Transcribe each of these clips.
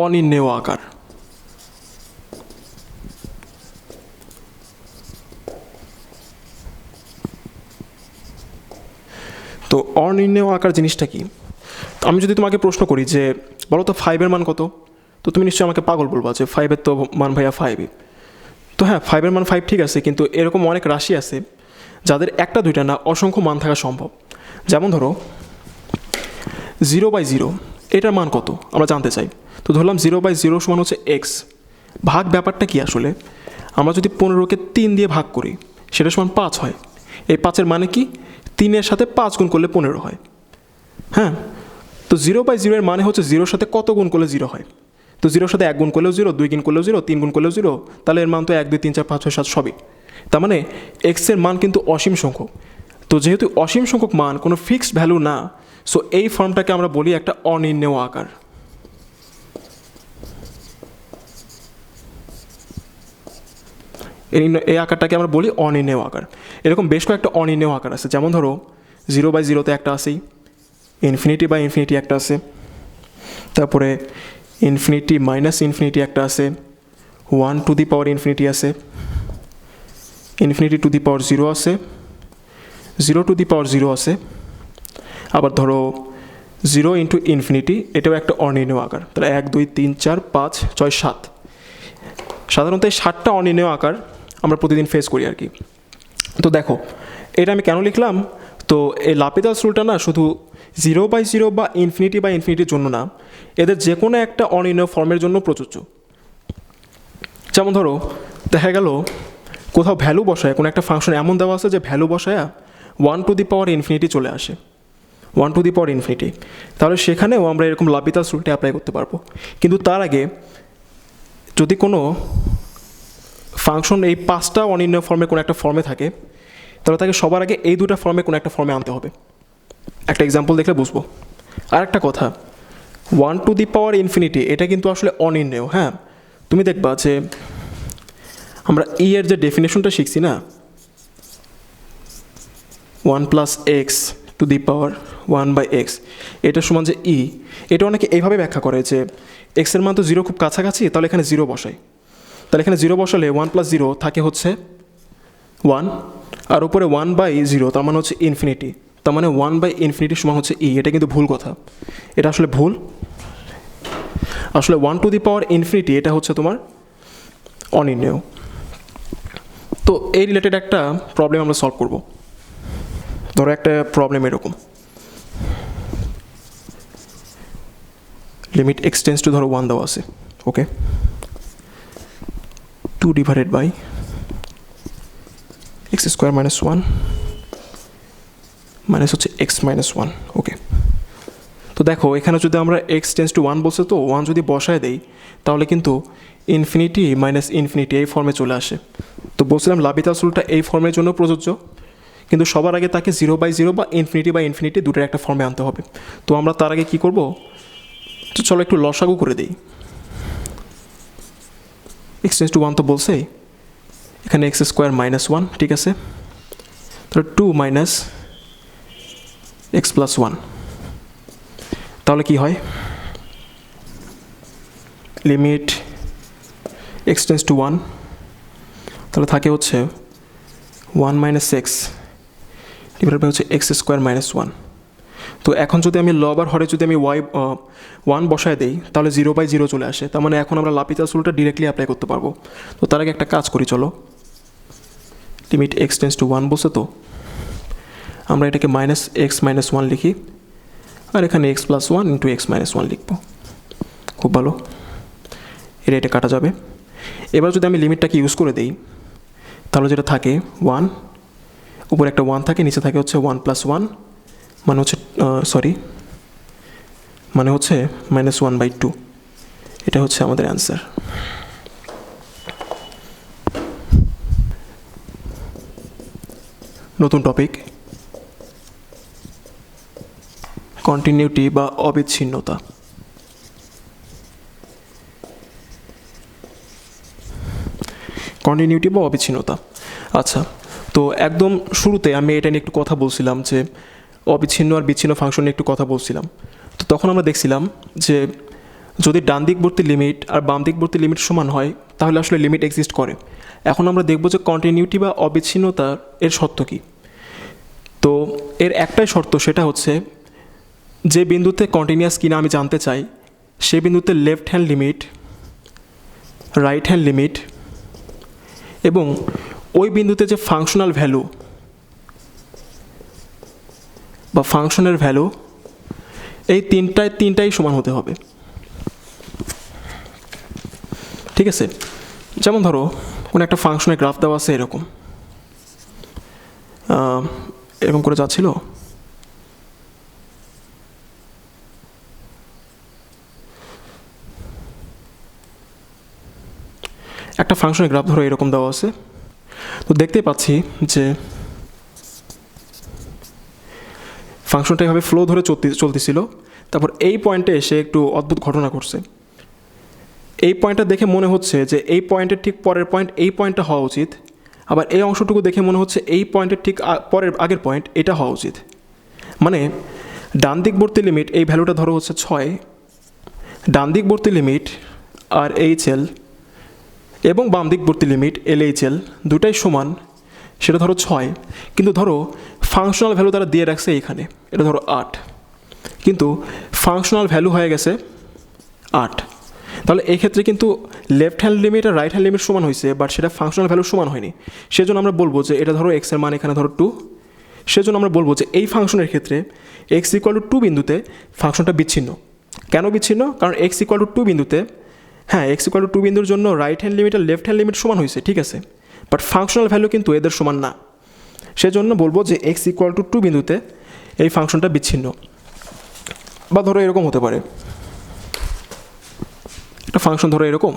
অনির্ণেয় আকার। তো অনির্ণেয় আকার জিনিসটা কি? তো আমি যদি তোমাকে প্রশ্ন করি যে বলো তো 5-এর মান কত, তো তুমি নিশ্চয়ই আমাকে পাগল বলবা যে 5-এর তো মান ভাইয়া 5-ই। তো হ্যাঁ, 5-এর মান 5 ঠিক আছে, কিন্তু এরকম অনেক রাশি আছে যাদের একটা দুইটা না অসংখ্য মান থাকা সম্ভব। যেমন ধরো 0/0, এটার মান কত আমরা জানতে চাই। তো ধরলাম 0/0 সমান হচ্ছে এক্স। ভাগ ব্যাপারটা কি আসলে, আমরা যদি 15কে 3 দিয়ে ভাগ করি সেটা সমান 5 হয়। এই 5-এর মানে কি, 3-এর সাথে 5 গুণ করলে 15 হয়। হ্যাঁ, তো 0/0 এর মানে হচ্ছে 0-র সাথে কত গুণ করলে 0 হয়। তো 0-র সাথে 1 গুণ করলেও 0, 2 গুণ করলেও 0, 3 গুণ করলেও 0, তাহলে এর মান তো 1, 2, 3, 4, 5, 6, 7 সবই। তার মানে এক্সের মান কিন্তু অসীম সংখ্যক। তো যেহেতু অসীম সংখ্যক মান কোনো ফিক্সড ভ্যালু না, সো এই ফর্মটাকে আমরা বলি একটা অনির্ণেয় আকার। এই আকারটাকে আমরা বলি অনির্ণেয় আকার। এরকম বেশ কয়েকটা অনির্ণেয় আকার আছে, যেমন ধরো 0/0-তে একটা আছেই, ইনফিনিটি একটা আছে, তারপরে ইনফিনিটি একটা আছে, 1⁻∞ আছে, ∞⁻0 আছে, 0⁻0 আছে, আবার ধরো 0 × এটাও একটা অনির্ণেয় আকার। তাহলে 1, 2, 3, 4, 5, 6, 7। সাধারণত এই 7টা অনির্ণেয় আকার আমরা প্রতিদিন ফেস করি আর কি। তো দেখো, এটা আমি কেন লিখলাম, তো এই লাপিতাস রুলটা না শুধু 0/0 বা ∞/∞ জন্য না, এদের যে কোনো একটা অনির্ণেয় ফর্মের জন্য প্রযোজ্য। যেমন ধরো দেখা গেল কোথাও ভ্যালু বসায়, কোনো একটা ফাংশন এমন দেওয়া আছে যে ভ্যালু বসায় 1⁻∞ চলে আসে, 1⁻∞, তাহলে সেখানেও আমরা এরকম লাপিতাস রুলটা অ্যাপ্লাই করতে পারবো। কিন্তু তার আগে যদি কোনো ফাংশন এই 5টা অনির্ণেয় ফর্মে কোনো একটা ফর্মে থাকে, তাহলে তাকে সবার আগে এই দুটো ফর্মে কোনো একটা ফর্মে আনতে হবে। একটা এক্সাম্পল দেখলে বুঝবো। আর একটা কথা, 1⁻∞ এটা কিন্তু আসলে অনির্ণেয়। হ্যাঁ, তুমি দেখবা যে আমরা এর যে ডেফিনেশনটা শিখছি না, 1 + x⁴1/x, এটা সমান যে এটা অনেকে এইভাবে ব্যাখ্যা করে যে এক্সের মান তো 0 খুব কাছাকাছি, তাহলে এখানে 0 বসাই। তাহলে এখানে 0 বসালে 1 + 0 থাকে হচ্ছে 1, আর উপরে 1/0 তার মানে হচ্ছে ইনফিনিটি, তার মানে 1/∞ সমান হচ্ছে এটা কিন্তু ভুল কথা, এটা আসলে ভুল। আসলে 1⁻∞ এটা হচ্ছে তোমার অনির্ণেয়। তো এই রিলেটেড একটা প্রবলেম আমরা সলভ করব। ধরো একটা প্রবলেম এরকম, লিমিট x টেন্ডস টু ধরো 1 দেওয়া আছে, ওকে, 2/(x² - 1 মাইনাস হচ্ছে x-1, ওকে। তো দেখো এখানে যদি আমরা x টেন্ডস টু 1 বলছে, তো 1 যদি বসায় দেই তাহলে কিন্তু ∞ এই ফর্মে চলে আসে। তো বলছিলাম লাপিতাস রুলটা এই ফর্মের জন্য প্রযোজ্য, কিন্তু সবার আগে তাকে 0/0 বা ∞/∞ দুটোর একটা ফর্মে আনতে হবে। তো আমরা তার আগে কী করব, তো চলো একটু লসাগু করে দিই। x টেন্ডস টু 1 তো বলছেই, এখানে x² - 1, ঠিক আছে, তাহলে 2 - x + 1, তাহলে কি হয়, লিমিট x টেন্ডস টু 1, তাহলে থাকে হচ্ছে 1 - x ডিভাইডেড বাই হচ্ছে x² - 1। তো এখন যদি আমি লব আর হরে যদি আমি 1 বসায় দেই তাহলে 0/0 চলে আসে, তার মানে এখন আমরা লাপিতাস রুলটা ডিরেক্টলি অ্যাপ্লাই করতে পারবো। তো তার আগে একটা কাজ করি, চলো, লিমিট x টেন্ডস টু 1 বলছে, তো আমরা এটাকে -x - 1 লিখি, আর এখানে x + 1 × x - 1 লিখব। খুব ভালো, এটা কাটা যাবে। এবার যদি আমি লিমিটটাকে ইউজ করে দিই তাহলে যেটা থাকে 1, উপরে একটা 1 থাকে, নিচে থাকে হচ্ছে 1 + 1, মানে হচ্ছে -1/2। এটা হচ্ছে আমাদের অ্যান্সার। নতুন টপিক, কন্টিনিউটি বা অবিচ্ছিন্নতা। কন্টিনিউটি বা অবিচ্ছিন্নতা, আচ্ছা, তো একদম শুরুতে আমি এটা নিয়ে একটু কথা বলছিলাম যে অবিচ্ছিন্ন আর বিচ্ছিন্ন ফাংশন নিয়ে একটু কথা বলছিলাম। তো তখন আমরা দেখছিলাম যে যদি ডান দিকবর্তী লিমিট আর বাম দিকবর্তী লিমিট সমান হয় তাহলে আসলে লিমিট এক্সিস্ট করে। এখন আমরা দেখব যে কন্টিনিউটি বা অবিচ্ছিন্নতার এর শর্ত কী। তো এর একটাই শর্ত, সেটা হচ্ছে যে বিন্দুতে কন্টিনিউয়াস কিনা আমি জানতে চাই সেই বিন্দুতে left hand limit, right hand limit এবং ওই বিন্দুতে যে ফাংশনাল ভ্যালু বা ফাংশনের ভ্যালু এই তিনটাই সমান হতে হবে। ঠিক আছে, যেমন ধরো কোনো একটা ফাংশনের গ্রাফ দেওয়া আছে এরকম করে যাচ্ছিল, একটা ফাংশনের গ্রাফ ধরো এরকম দেওয়া আছে। তো দেখতেই পাচ্ছি যে ফাংশনটা এভাবে ফ্লো ধরে চলতেছিল, তারপর এই পয়েন্টে এসে একটু অদ্ভুত ঘটনা ঘটছে। এই পয়েন্টটা দেখে মনে হচ্ছে যে এই পয়েন্টের ঠিক পরের পয়েন্ট এই পয়েন্টটা হওয়া উচিত, আবার এই অংশটুকু দেখে মনে হচ্ছে এই পয়েন্টের ঠিক আগের পয়েন্ট এটা হওয়া উচিত। মানে ডান দিকবর্তী লিমিট এই ভ্যালুটা ধরো হচ্ছে 6, ডান দিকবর্তী লিমিট আর HL এবং বাম দিকবর্তী লিমিট LHL দুটাই সমান, সেটা ধরো 6, কিন্তু ধরো ফাংশনাল ভ্যালু তারা দিয়ে রাখছে এখানে, এটা ধরো 8, কিন্তু ফাংশনাল ভ্যালু হয়ে গেছে 8। তাহলে এই ক্ষেত্রে কিন্তু লেফট হ্যান্ড লিমিট আর রাইট হ্যান্ড লিমিট সমান হয়েছে, বাট সেটা ফাংশনাল ভ্যালু সমান হয়নি। সেজন্য আমরা বলবো যে এটা ধরো এক্সের মান এখানে ধরো 2, সেজন্য আমরা বলবো যে এই ফাংশনের ক্ষেত্রে x=2 বিন্দুতে ফাংশনটা বিচ্ছিন্ন। কেন বিচ্ছিন্ন? কারণ x=2 বিন্দুতে, হ্যাঁ x=2 বিন্দুর জন্য রাইট হ্যান্ড লিমিট আর লেফট হ্যান্ড লিমিট সমান হয়েছে, ঠিক আছে, বাট ফাংশনাল ভ্যালু কিন্তু এদের সমান না। সেজন্য বলবো যে x=2 বিন্দুতে এই ফাংশনটা বিচ্ছিন্ন। বা ধরো এরকম হতে পারে, একটা ফাংশন ধরো এরকম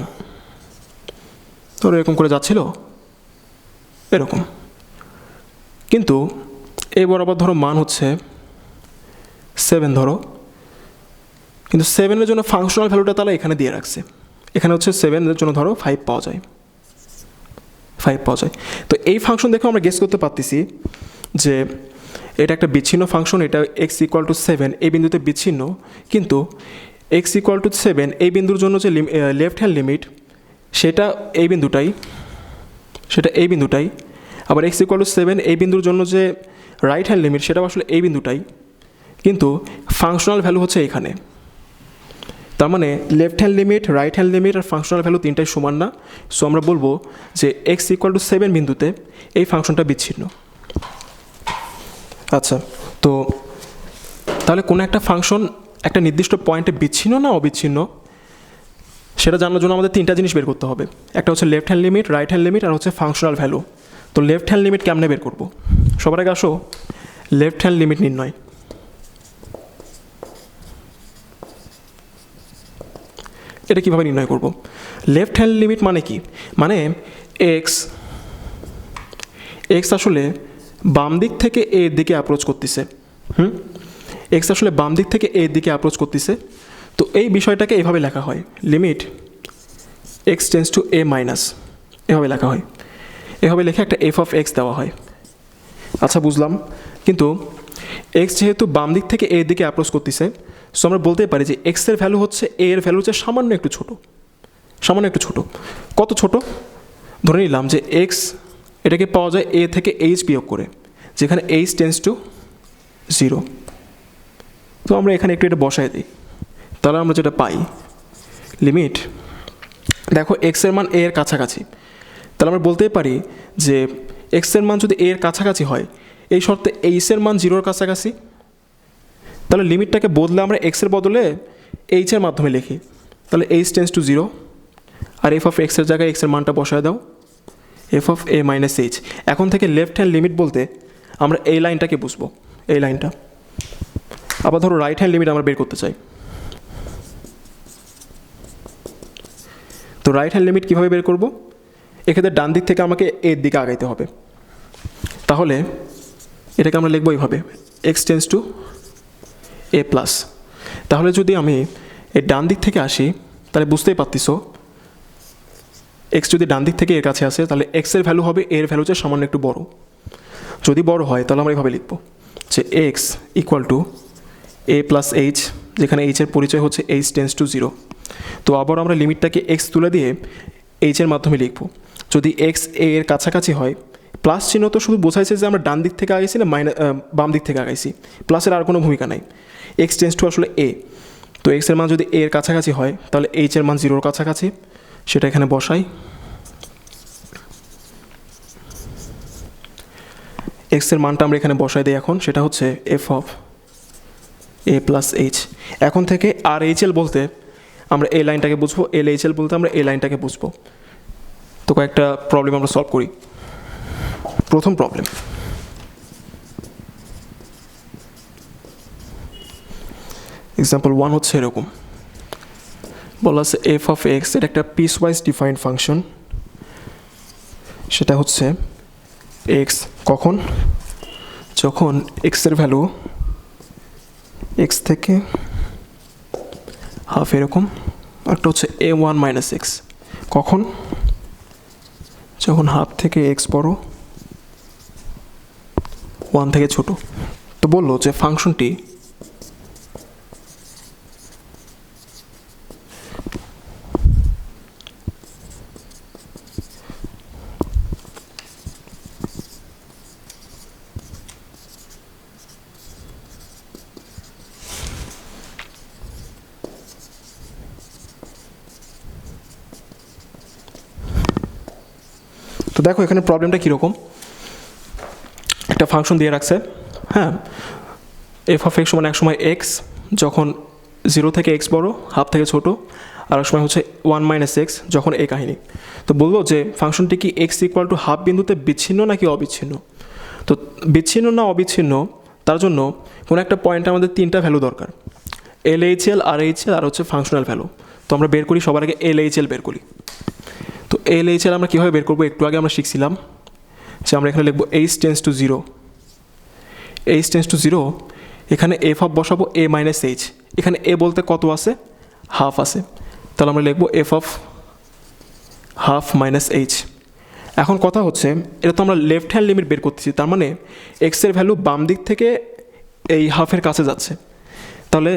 করে যাচ্ছিল এরকম, কিন্তু এই বরাবর ধরো মান হচ্ছে 7 ধরো, কিন্তু 7-এর জন্য ফাংশনাল ভ্যালুটা তাহলে এখানে দিয়ে রাখছে, এখানে হচ্ছে 7-এর জন্য ধরো 5 পাওয়া যায়। তো এই ফাংশন দেখে আমরা গেস করতে পারতেছি যে এটা একটা বিচ্ছিন্ন ফাংশন, এটা x=7 এই বিন্দুতে বিচ্ছিন্ন, কিন্তু x=7 এই বিন্দুর জন্য যে লেফট হ্যান্ড লিমিট সেটা এই বিন্দুটাই, আবার x=7 এই বিন্দুর জন্য যে রাইট হ্যান্ড লিমিট সেটাও আসলে এই বিন্দুটাই, কিন্তু ফাংশনাল ভ্যালু হচ্ছে এখানে। তার মানে left hand limit, right hand limit আর ফাংশনাল ভ্যালু তিনটাই সমান না। সো আমরা বলবো যে x=7 বিন্দুতে এই ফাংশনটা বিচ্ছিন্ন। আচ্ছা, তো তাহলে কোনো একটা ফাংশন একটা নির্দিষ্ট পয়েন্টে বিচ্ছিন্ন না অবিচ্ছিন্ন সেটা জানার জন্য আমাদের তিনটা জিনিস বের করতে হবে। একটা হচ্ছে left hand limit, right hand limit আর হচ্ছে ফাংশনাল ভ্যালু। তো লেফট হ্যান্ড লিমিট কেমনে বের করব? সবার আগে আসো লেফট হ্যান্ড লিমিট নির্ণয়। এটা কীভাবে নির্ণয় করব? লেফট হ্যান্ড লিমিট মানে কি? মানে এক্স আসলে বাম দিক থেকে এর দিকে অ্যাপ্রোচ করতেছে। এক্স আসলে বাম দিক থেকে এর দিকে অ্যাপ্রোচ করতেছে। তো এই বিষয়টাকে এভাবে লেখা হয়, লিমিট x→a মাইনাস, এভাবে লেখা হয়। এভাবে লেখে একটা f(x) দেওয়া হয়। আচ্ছা বুঝলাম, কিন্তু এক্স যেহেতু বাম দিক থেকে এর দিকে অ্যাপ্রোচ করতেছে, সো আমরা বলতে পারি যে এক্সের ভ্যালু হচ্ছে এ এর ভ্যালু হচ্ছে সামান্য একটু ছোট। কত ছোট? ধরে নিলাম যে এক্স এটাকে পাওয়া যায় এ থেকে এইচ বিয়োগ করে, যেখানে h→0। তো আমরা এখানে একটু এটা বসায় দিই, তাহলে আমরা যেটা পাই লিমিট, দেখো এক্সের মান এ এর কাছাকাছি, তাহলে আমরা বলতেই পারি যে এক্সের মান যদি এ এর কাছাকাছি হয়, এই শর্তে এইচের মান 0-র কাছাকাছি, তাহলে লিমিটটাকে বদলে আমরা এক্সের বদলে এইচের মাধ্যমে লিখি, তাহলে h→0 আর f(x)-এর জায়গায় এক্সের মানটা বসায় দাও, f(a - h)। এখন থেকে লেফট হ্যান্ড লিমিট বলতে আমরা এই লাইনটাকে বুঝবো, এই লাইনটা। আবার ধরো রাইট হ্যান্ড লিমিট আমরা বের করতে চাই, তো রাইট হ্যান্ড লিমিট কীভাবে বের করব? এক্ষেত্রে ডান দিক থেকে আমাকে এর দিকে আগাইতে হবে, তাহলে এটাকে আমরা লিখবো এইভাবে x→a+। তাহলে যদি আমি এর ডান দিক থেকে আসি তাহলে বুঝতেই পারতিস এক্স যদি ডান দিক থেকে এর কাছে আসে তাহলে এক্সের ভ্যালু হবে এর ভ্যালু চেয়ে সামান্য একটু বড়। যদি বড় হয় তাহলে আমরা এইভাবে লিখব যে x=a+h যেখানে এইচের পরিচয় হচ্ছে এইচ টেন্স টু 0। তো আবার আমরা লিমিটটাকে এক্স তুলে দিয়ে এইচের মাধ্যমে লিখব। যদি এক্স এ এর কাছাকাছি হয়, প্লাস চিহ্ন তো শুধু বোঝাইছে যে আমরা ডান দিক থেকে আগাইছি না বাম দিক থেকে আগাইছি, প্লাসের আর কোনো ভূমিকা নাই। এক্স টেন্স টু আসলে এ, তো এক্সের মান যদি এ এর কাছাকাছি হয় তাহলে এইচের মান 0-র কাছাকাছি, সেটা এখানে বসাই। এক্সের মানটা আমরা এখানে বসাই দিই এখন, সেটা হচ্ছে F of A plus H. এখন থেকে আর এইচ এল বলতে আমরা এই লাইনটাকে বুঝবো, এল এইচ এল বলতে আমরা এই লাইনটাকে বুঝবো। তো কয়েকটা প্রবলেম আমরা সলভ করি। প্রথম প্রবলেম, এক্সাম্পল 1 হচ্ছে এরকম, বলা আছে এফ অফ এক্স, এটা একটা পিস ওয়াইজ ডিফাইন্ড ফাংশন। সেটা হচ্ছে এক্স কখন, যখন এক্সের ভ্যালু এক্স থেকে হাফ এরকম, একটা হচ্ছে এ ওয়ান মাইনাস এক্স, কখন, যখন হাফ থেকে এক্স বড়, 1 থেকে ছোট। তো বললো যে ফাংশনটি তো দেখো এখানে প্রবলেমটা কীরকম, একটা ফাংশন দিয়ে রাখছে, হ্যাঁ, এফ অফ এক্স সমান এক সময় এক্স যখন 0 থেকে এক্স বড়, হাফ থেকে ছোট, আর এক সময় হচ্ছে 1 মাইনাস এক্স যখন এই কাহিনী। তো বলবো যে ফাংশনটি কি এক্স ইকুয়াল টু হাফ বিন্দুতে বিচ্ছিন্ন নাকি অবিচ্ছিন্ন। তো বিচ্ছিন্ন না অবিচ্ছিন্ন তার জন্য কোনো একটা পয়েন্টে আমাদের 3টা ভ্যালু দরকার, এল এইচ এল, আর এইচ এল, আর হচ্ছে ফাংশনাল ভ্যালু। তো আমরা বের করি, সবার আগে এল এইচ এল বের করি। তো এল এইচ এল আমরা কীভাবে বের করবো, একটু আগে আমরা শিখছিলাম যে আমরা এখানে লিখবো H tends to 0, H tends to 0, এখানে এফ অফ বসাবো এ মাইনাস এইচ, এখানে এ বলতে কত আছে, হাফ আছে, তাহলে আমরা লিখবো F of half minus H. এখন কথা হচ্ছে এটা তো আমরা লেফট হ্যান্ড লিমিট বের করতেছি, তার মানে এক্সের ভ্যালু বাম দিক থেকে এই হাফের কাছে যাচ্ছে, তাহলে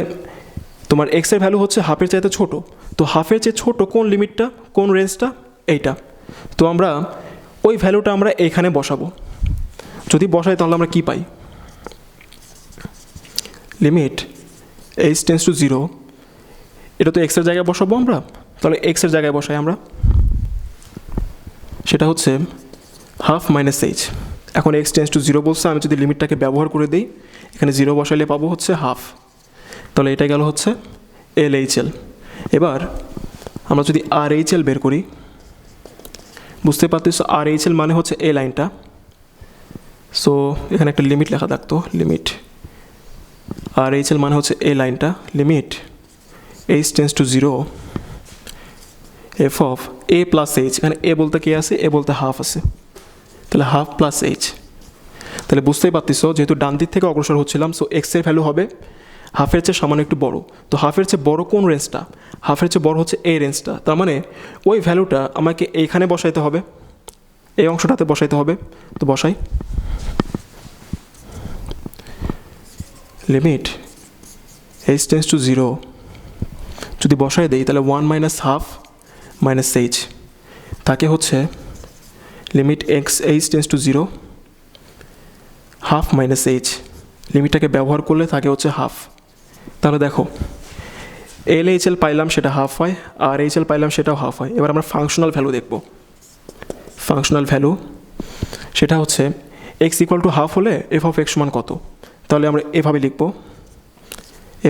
তোমার এক্সের ভ্যালু হচ্ছে হাফের চাইতে ছোট। তো হাফের চেয়ে ছোট কোন লিমিটটা, কোন রেঞ্জটা, এইটা। তো আমরা ওই ভ্যালুটা আমরা এইখানে বসাবো। যদি বসাই তাহলে আমরা কি পাই, লিমিট এইচ টেন্স টু 0, এটা তো এক্সের জায়গায় বসাবো আমরা, তাহলে এক্সের জায়গায় বসাই আমরা, সেটা হচ্ছে হাফ মাইনাস এইচ। এখন এক্স টেন্স টু 0 বলছে, আমি যদি লিমিটটাকে ব্যবহার করে দিই, এখানে 0 বসাইলে পাবো হচ্ছে হাফ, তাহলে এটা গেল হচ্ছে এল এইচ এল। এবার আমরা যদি আর এইচ এল বের করি, বুঝতে পারতেছো আর এইচ এল মানে হচ্ছে এই লাইনটা। সো এখানে একটা লিমিট লেখা থাকতো, লিমিট আর এইচ এল মানে হচ্ছে এই লাইনটা, limit H tends to 0 F of A plus H, এখানে এ বলতে কে আছে, এ বলতে হাফ আছে, তাহলে হাফ প্লাস এইচ। তাহলে বুঝতেই পারতেছো যেহেতু ডান দিক থেকে অগ্রসর হচ্ছিলাম, সো এক্সের ভ্যালু হবে হাফের চেয়ে সামান্য একটু বড়। তো হাফের চেয়ে বড় কোন রেঞ্জটা, হাফের চেয়ে বড় হচ্ছে এই রেঞ্জটা, তার মানে ওই ভ্যালুটা আমাকে এইখানে বসাইতে হবে, এই অংশটাতে বসাইতে হবে। তো বসাই, লিমিট এইচ টেন্স টু 0 যদি বসাই দেই তাহলে 1 মাইনাস হাফ মাইনাস এইচ, তাকে হচ্ছে limit x H tends to 0 half minus H, লিমিটটাকে ব্যবহার করলে থাকে হচ্ছে হাফ। তাহলে দেখো এল এইচ এল পাইলাম সেটা হাফ হয়, আর এইচ এল পাইলাম সেটাও হাফ হয়। এবার আমরা ফাংশনাল ভ্যালু দেখব। ফাংশনাল ভ্যালু সেটা হচ্ছে এক্স ইকুয়াল টু হাফ হলে এফ অফ এক্স সমান কত, তাহলে আমরা এভাবে লিখব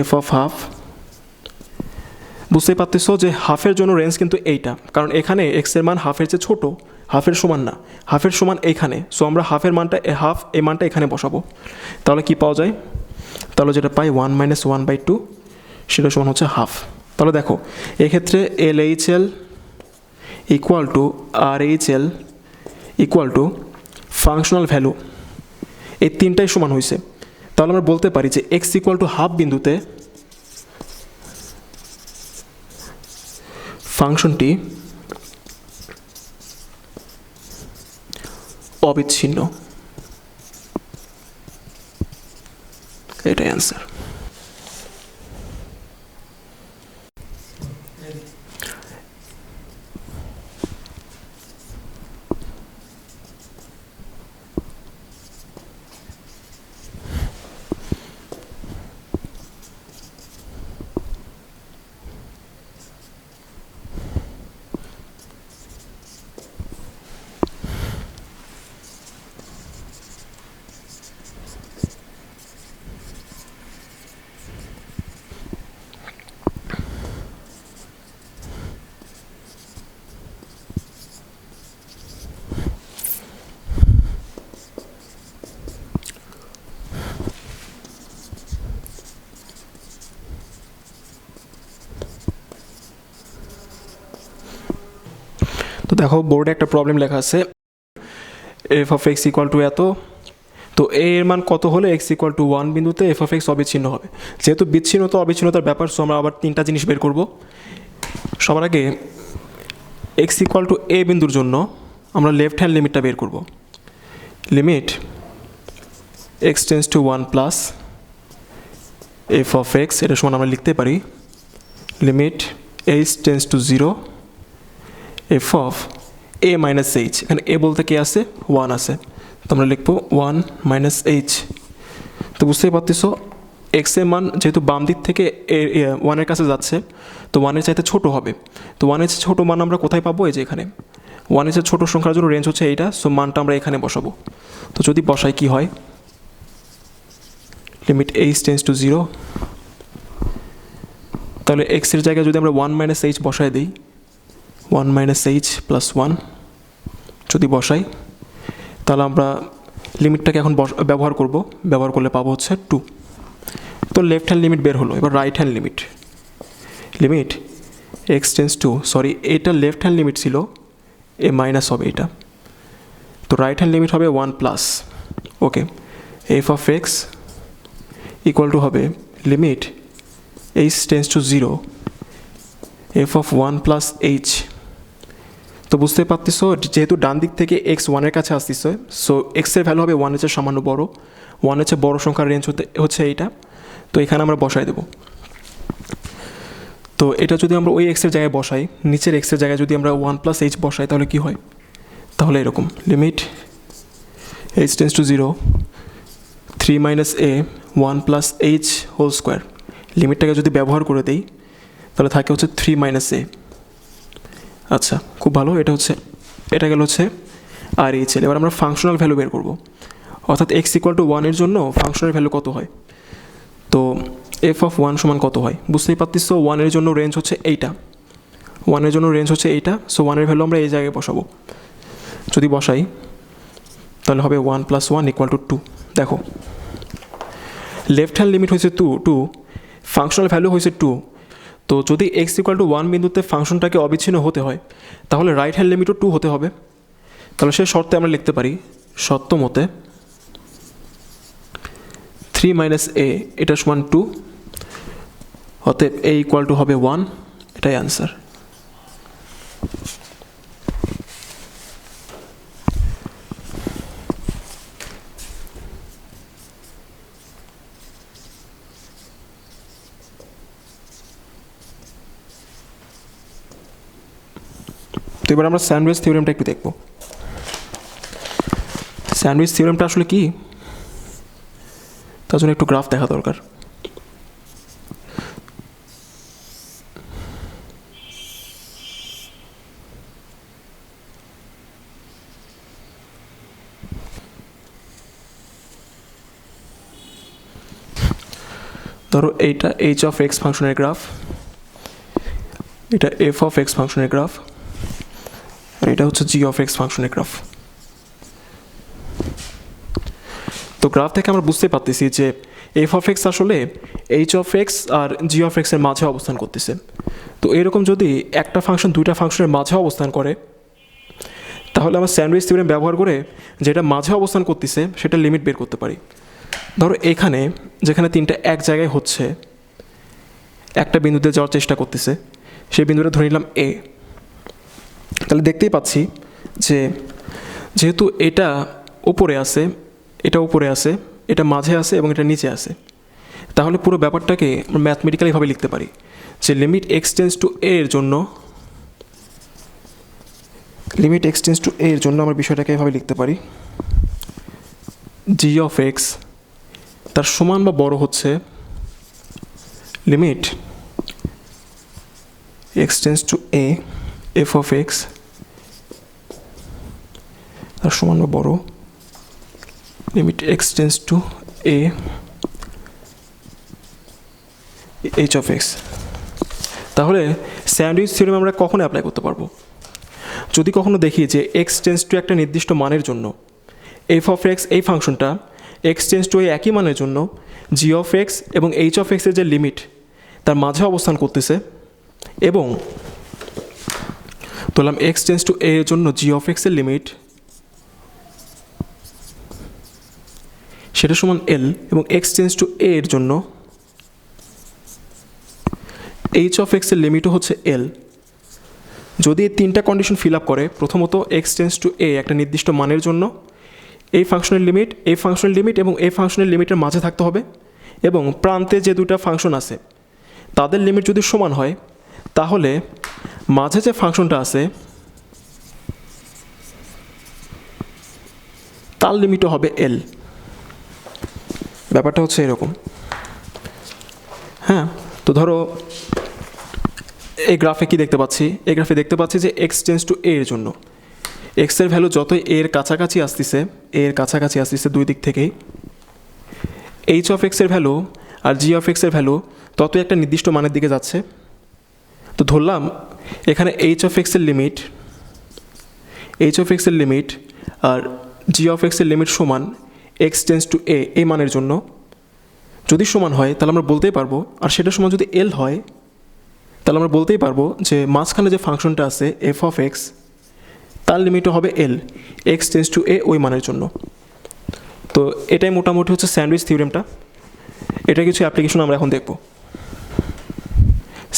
এফ অফ হাফ। বুঝতেই পারতেছো যে হাফের জন্য রেঞ্জ কিন্তু এইটা, কারণ এখানে এক্সের মান হাফের চেয়ে ছোটো, হাফের সমান না, হাফের সমান এইখানে। সো আমরা হাফের মানটা হাফ এই মানটা এখানে বসাবো, তাহলে কি পাওয়া যায়, তাহলে যেটা পাই 1 মাইনাস 1/2 সেটা সমান হচ্ছে হাফ। তাহলে দেখো এক্ষেত্রে L H L equal to R H L equal to functional value, এই তিনটাই সমান হয়েছে। তাহলে আমরা বলতে পারি যে এক্স ইকুয়াল টু হাফ বিন্দুতে ফাংশনটি অবিচ্ছিন্ন, এটাই অ্যান্সার। তো দেখো বোর্ডে একটা প্রবলেম লেখা আছে F of x equal two এত, তো এর মান কত হলে এক্স ইকুয়াল টু 1 বিন্দুতে এফ অফ এক্স অবিচ্ছিন্ন হবে। যেহেতু বিচ্ছিন্নতা অবিচ্ছিন্নতার ব্যাপার, সো আমরা আবার 3টা জিনিস বের করব। সবার আগে এক্স ইকুয়াল টু এ বিন্দুর জন্য আমরা লেফট হ্যান্ড লিমিটটা বের করব। Limit x tends two 1 plus F of x, এটা সমান আমরা লিখতে পারি limit H tends to 0 F of A minus H. এখানে এ বলতে কে আছে? 1 আছে, তো আমরা লিখবো 1 মাইনাস এইচ। তো বুঝতেই পারতেছো এক্সের মান যেহেতু বাম দিক থেকে 1-এর কাছে যাচ্ছে, তো 1-এর চাইতে ছোটো হবে। তো 1-এর ছোটো মান আমরা কোথায় পাবো? এই যে এখানে 1-এর চেয়ে ছোটো সংখ্যার জন্য রেঞ্জ হচ্ছে এইটা, সো মানটা আমরা এখানে বসাবো। তো যদি বসাই কি হয়? লিমিট এইচ টেন্স টু 0, তাহলে এক্সের জায়গায় যদি আমরা 1 মাইনাস এইচ বসায় দিই, 1 মাইনাস এইচ প্লাস 1 যদি বসাই, তাহলে আমরা লিমিটটাকে এখন ব্যবহার করব। ব্যবহার করলে পাবো হচ্ছে 2। তো লেফট হ্যান্ড লিমিট বের হলো। এবার right hand limit, limit x tends two, sorry এটা লেফট হ্যান্ড লিমিট ছিল, এ মাইনাস হবে এটা, তো রাইট হ্যান্ড লিমিট হবে 1 plus, okay, F of x equal to হবে limit H tends to 0 F of 1 plus H. তো বুঝতে পারতেছো যেহেতু ডান দিক থেকে এক্স 1-এর কাছে আসতেছে, সো এক্সের ভ্যালু হবে 1-এর চেয়ে সামান্য বড়, 1-এর চেয়ে বড় সংখ্যার রেঞ্জ হচ্ছে এইটা। তো এখানে আমরা বসাই দেব। তো এটা যদি আমরা ওই এক্সের জায়গায় বসাই, নিচের এক্সের জায়গায় যদি আমরা 1 প্লাস এইচ বসাই, তাহলে কি হয়? তাহলে এরকম limit H tends to 0 3 minus A 1 plus H whole square. লিমিটটাকে যদি ব্যবহার করে দিই, তাহলে থাকে হচ্ছে 3 মাইনাস এ। আচ্ছা, খুব ভালো। এটা গেল হচ্ছে আর এইচ এল। এবার আমরা ফাংশনাল ভ্যালু বের করব, অর্থাৎ এক্স ইকুয়াল টু 1-এর জন্য ফাংশনাল ভ্যালু কত হয়। তো এফ অফ 1 সমান কত হয়? বুঝতেই পারতেছো 1-এর জন্য রেঞ্জ হচ্ছে এইটা, 1-এর জন্য রেঞ্জ হচ্ছে এইটা, সো 1-এর ভ্যালু আমরা এই জায়গায় বসাবো। যদি বসাই তাহলে হবে 1 প্লাস 1 ইকুয়াল টু 2। দেখো লেফট হ্যান্ড লিমিট হয়েছে 2, ফাংশনাল ভ্যালু হয়েছে 2। তো যদি এক্স ইকুয়াল টু 1 বিন্দুতে ফাংশনটাকে অবিচ্ছিন্ন হতে হয়, তাহলে রাইট হ্যান্ড লিমিটও 2 হতে হবে। তাহলে সেই শর্তে আমরা লিখতে পারি শর্ত মতে 3 মাইনাস এ এটা সমান 2, অতএব এ ইকুয়াল টু হবে 1, এটাই অ্যান্সার। তো এবার আমরা স্যান্ডউইচ থিওরেমটা একটু দেখব। স্যান্ডউইচ থিওরেমটা আসলে কি, তার জন্য একটু গ্রাফ দেখা দরকার। ধরো এইটা এইচ অফ এক্স ফাংশনের গ্রাফ, এটা এফ অফ এক্স ফাংশনের গ্রাফ, আর এটা হচ্ছে জি অফ এক্স ফাংশনের গ্রাফ। তো গ্রাফ থেকে আমরা বুঝতে পারতেছি যে এফ অফ এক্স আসলে এইচ অফ এক্স আর জি অফ এক্সের মাঝে অবস্থান করতেছে। তো এরকম যদি একটা ফাংশন দুইটা ফাংশনের মাঝে অবস্থান করে, তাহলে আমরা স্যান্ডউইচ থিওরেম ব্যবহার করে যেটা মাঝে অবস্থান করতেছে সেটা লিমিট বের করতে পারি। ধরো এখানে যেখানে তিনটা এক জায়গায় হচ্ছে, একটা বিন্দুতে যাওয়ার চেষ্টা করতেছে, সেই বিন্দুটা ধরে নিলাম এ। তাহলে দেখতেই পাচ্ছি যে যেহেতু এটা উপরে আছে, এটা উপরে আছে, এটা মাঝে আছে এবং এটা নিচে আছে, তাহলে পুরো ব্যাপারটাকে আমরা ম্যাথমেটিক্যালিভাবে লিখতে পারি যে লিমিট এক্স টেন্স টু এ এর জন্য, লিমিট এক্স টেন্স টু এ এর জন্য আমরা বিষয়টাকে এভাবে লিখতে পারি জি অফ এক্স তার সমান বা বড় হচ্ছে limit x tends two A F of x তার সমান বা বড় limit x tends two A H of x. তাহলে স্যান্ডউইচ থিওরেম আমরা কখন অ্যাপ্লাই করতে পারবো? যদি কখনো দেখি যে এক্স টেন্স টু একটা নির্দিষ্ট মানের জন্য এফ অফ এক্স এই ফাংশনটা এক্স টেন্স টু এই একই মানের জন্য জি অফ এক্স এবং এইচ অফ এক্সের যে লিমিট তার মাঝে অবস্থান করতেছে, এবং তো ধরলাম এক্স টেন্স টু এ এর জন্য জি অফ এক্সের লিমিট সেটা সমান এল, এবং এক্স টেন্স টু এ এর জন্য এইচ অফ এক্সের লিমিটও হচ্ছে এল। যদি এই তিনটা কন্ডিশন ফিল আপ করে, প্রথমত এক্স টেন্স টু এ একটা নির্দিষ্ট মানের জন্য এই ফাংশনের লিমিট, এই ফাংশনের লিমিট এবং এই ফাংশনের লিমিটের মাঝে থাকতে হবে, এবং প্রান্তে যে দুটো ফাংশন আছে তাদের লিমিট যদি সমান হয় তাহলে মাঝে যে ফাংশনটা আছে তার লিমিটও হবে এল। ব্যাপারটা হচ্ছে এরকম। হ্যাঁ, তো ধরো এই গ্রাফে কি দেখতে পাচ্ছি, এই গ্রাফে দেখতে পাচ্ছি যে এক্স টেন্স টু এ এর জন্য এক্সের ভ্যালু যতই এর কাছাকাছি আসতেছে দুই দিক থেকেই, এইচ অফ এক্সের ভ্যালু আর জি অফ এক্সের ভ্যালু ততই একটা নির্দিষ্ট মানের দিকে যাচ্ছে। তো ধরলাম এখানে এইচ অফ এক্সের লিমিট আর জি অফ এক্সের লিমিট সমান এক্স টেন্স টু এ এই মানের জন্য। যদি সমান হয় তাহলে আমরা বলতেই পারবো, আর সেটা সমান যদি এল হয় তাহলে আমরা বলতেই পারবো যে মাঝখানে যে ফাংশনটা আছে এফ অফ এক্স তার লিমিটও হবে এল, এক্স টেন্স টু এ ওই মানের জন্য। তো এটাই মোটামুটি হচ্ছে স্যান্ডউইচ থিওরেমটা। এটা কিছু অ্যাপ্লিকেশন আমরা এখন দেখব।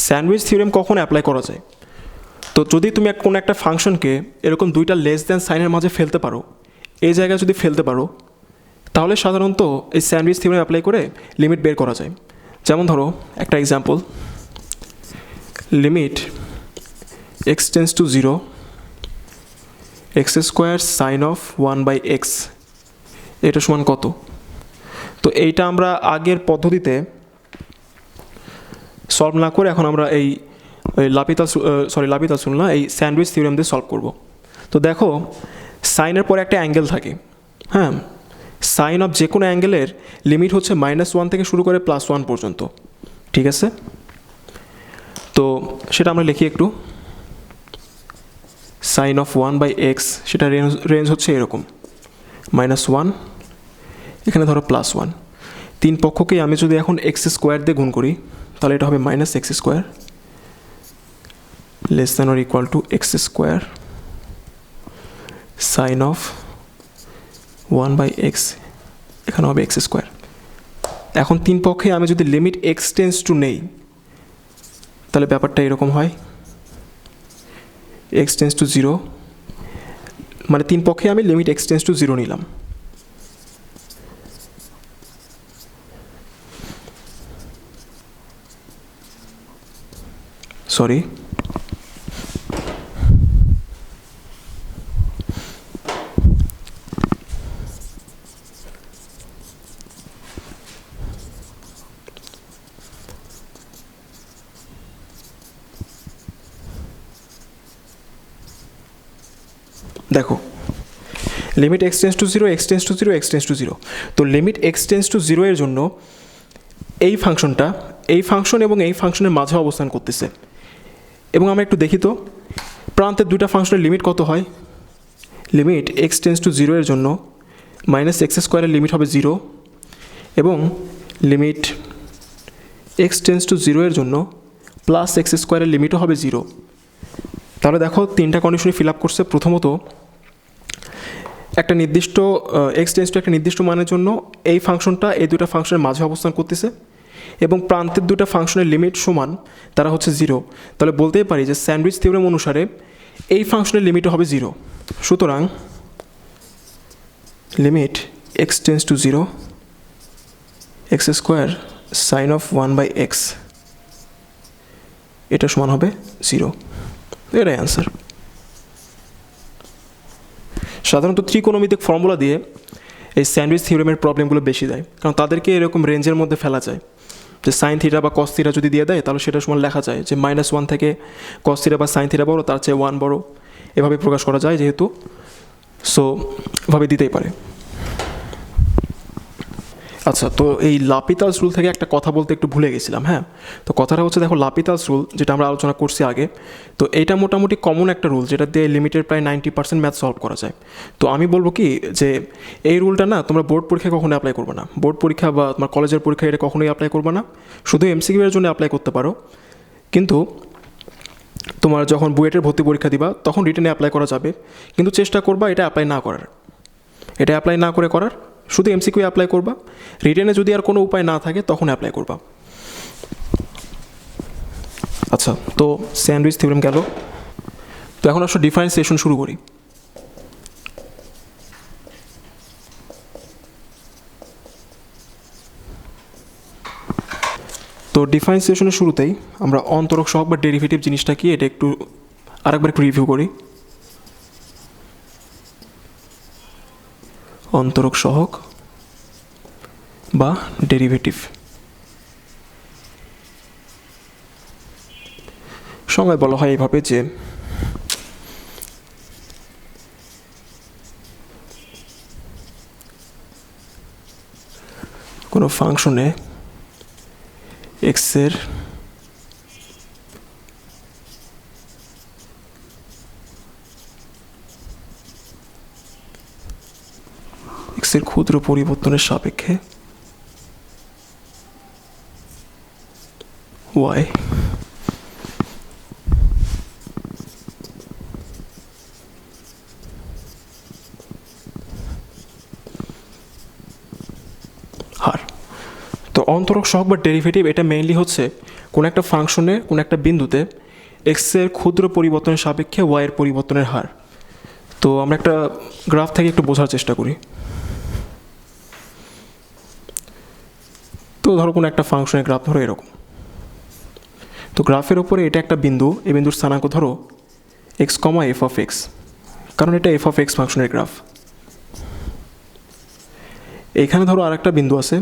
স্যান্ডউইচ থিওরেম কখন অ্যাপ্লাই করা যায়? তো যদি তুমি কোনো একটা ফাংশনকে এরকম দুইটা লেস দ্যান সাইনের মাঝে ফেলতে পারো, এই জায়গায় যদি ফেলতে পারো তাহলে সাধারণত এই স্যান্ডউইচ থিওরেম অ্যাপ্লাই করে লিমিট বের করা যায়। যেমন ধরো একটা example, limit x tends to 0 x square sine of 1/x এটা সমান কত? তো এইটা আমরা আগের পদ্ধতিতে সলভ না করে এখন আমরা এই লাপিতাল না, এই স্যান্ডউইচ থিওরেম দিয়ে সলভ করব। তো দেখো সাইনের পরে একটা অ্যাঙ্গেল থাকে, হ্যাঁ, সাইন অফ যে কোনো অ্যাঙ্গেলের লিমিট হচ্ছে -1 থেকে শুরু করে +1 পর্যন্ত, ঠিক আছে? তো সেটা আমরা লিখি একটু, সাইন অফ 1/x সেটা রেঞ্জ হচ্ছে এরকম, -1 এখানে ধরো +1। তিন পক্ষকেই আমি যদি এখন এক্স স্কোয়ার দিয়ে গুণ করি তাহলে এটা হবে -x² less than or equal to x² sine of 1/x এখানে হবে x²। এখন তিন পক্ষে আমি যদি লিমিট এক্স টেন্স টু নেই তাহলে ব্যাপারটা এরকম হয়, এক্স টেন্স টু 0, মানে তিন পক্ষে আমি লিমিট এক্স টেন্স টু 0 নিলাম। সরি, দেখো limit x tends to 0 x tends to 0 x tends to 0। তো লিমিট এক্স টেন্স টু 0 এর জন্য এই ফাংশনটা এই ফাংশন এবং এই ফাংশনের মাঝে অবস্থান করতেছে, এবং আমরা একটু দেখি তো প্রান্তের দুইটা ফাংশনের লিমিট কত হয়। লিমিট এক্স টেন্স টু 0 এর জন্য -x² এর লিমিট হবে 0, এবং লিমিট এক্স টেন্স টু 0 এর জন্য +x² এর লিমিটও হবে 0। তাহলে দেখো তিনটা কন্ডিশনে ফিল আপ করছে। প্রথমত একটা নির্দিষ্ট এক্স টেন্স টু একটা নির্দিষ্ট মানের জন্য এই ফাংশনটা এই দুটো ফাংশনের মাঝে অবস্থান করতেছে, এবং প্রান্তের দুটো ফাংশনের লিমিট সমান, তারা হচ্ছে 0। তাহলে বলতেই পারি যে স্যান্ডউইচ থিওরেম অনুসারে এই ফাংশনের লিমিটও হবে 0। সুতরাং limit x tends to 0 x² sine of 1/x এটা সমান হবে 0। এটাই অ্যান্সার। সাধারণত ত্রিকোণমিতিক ফর্মুলা দিয়ে এই স্যান্ডউইচ থিওরেমের প্রবলেমগুলো বেশি দেয়, কারণ তাদেরকে এরকম রেঞ্জের মধ্যে ফেলা যায় যে সাইন থিটা বা কস থিটা যদি দিয়ে দেয় তাহলে সেটা সময় লেখা যায় যে -1 থেকে কস থিটা বা সাইন থিটা বড়, তার চেয়ে 1 বড়, এভাবে প্রকাশ করা যায় যেহেতু, সো এভাবে দিতেই পারে। আচ্ছা, তো এই লাপিতালস রুল থেকে একটা কথা বলতে একটু ভুলে গেছিলাম। হ্যাঁ, তো কথাটা হচ্ছে দেখো লাপিতালস রুল যেটা আমরা আলোচনা করছি আগে, তো এইটা মোটামুটি কমন একটা রুল যেটা দিয়ে লিমিটের প্রায় 90% ম্যাথ সলভ করা যায়। তো আমি বলবো কি যে এই রুলটা না তোমরা বোর্ড পরীক্ষায় কখনোই অ্যাপ্লাই করবে না, বোর্ড পরীক্ষা বা তোমার কলেজের পরীক্ষায় এটা কখনোই অ্যাপ্লাই করবে না, শুধু MCQ এর জন্য অ্যাপ্লাই করতে পারো। কিন্তু তোমার যখন বুয়েটের ভর্তি পরীক্ষা দিবা তখন রিটেনে অ্যাপ্লাই করা যাবে, কিন্তু চেষ্টা করবা এটা অ্যাপ্লাই না করার, এটা অ্যাপ্লাই না করে করার, শুধু এমসিকিউ অ্যাপ্লাই করবা। রিটেনে যদি আর কোনো উপায় না থাকে তখন অ্যাপ্লাই করবা। আচ্ছা, তো স্যান্ডউইচ থিওরেম গেল। তো এখন আসলে ডিফারেন্সিয়েশন শুরু করি। তো ডিফারেন্সিয়েশনের শুরুতেই আমরা অন্তরক সহগ বা ডেরিভেটিভ জিনিসটা কি এটা একটু আরেকবার একটু রিভিউ করি। অন্তরক সহগ বা ডেরিভেটিভ সংজ্ঞায় বলা হয় এইভাবে যে কোনো ফাংশনে এক্সের ক্ষুদ্র পরিবর্তনের সাপেক্ষে ওয়াই হার। তো অন্তরক সহগ বা ডেরিভেটিভ এটা মেইনলি হচ্ছে কোনো একটা ফাংশনে কোনো একটা বিন্দুতে এক্সের ক্ষুদ্র পরিবর্তনের সাপেক্ষে ওয়াইয়ের পরিবর্তনের হার। তো আমরা একটা গ্রাফ থেকে একটু বোঝার চেষ্টা করি। তো ধরো কোনো একটা ফাংশনের গ্রাফ ধরো এরকম। তো গ্রাফের ওপরে এটা একটা বিন্দু, এই বিন্দুর স্থানাঙ্ক ধরো x comma F of x, কারণ এটা এফ অফ এক্স ফাংশনের গ্রাফ। এখানে ধরো আর একটা বিন্দু আছে,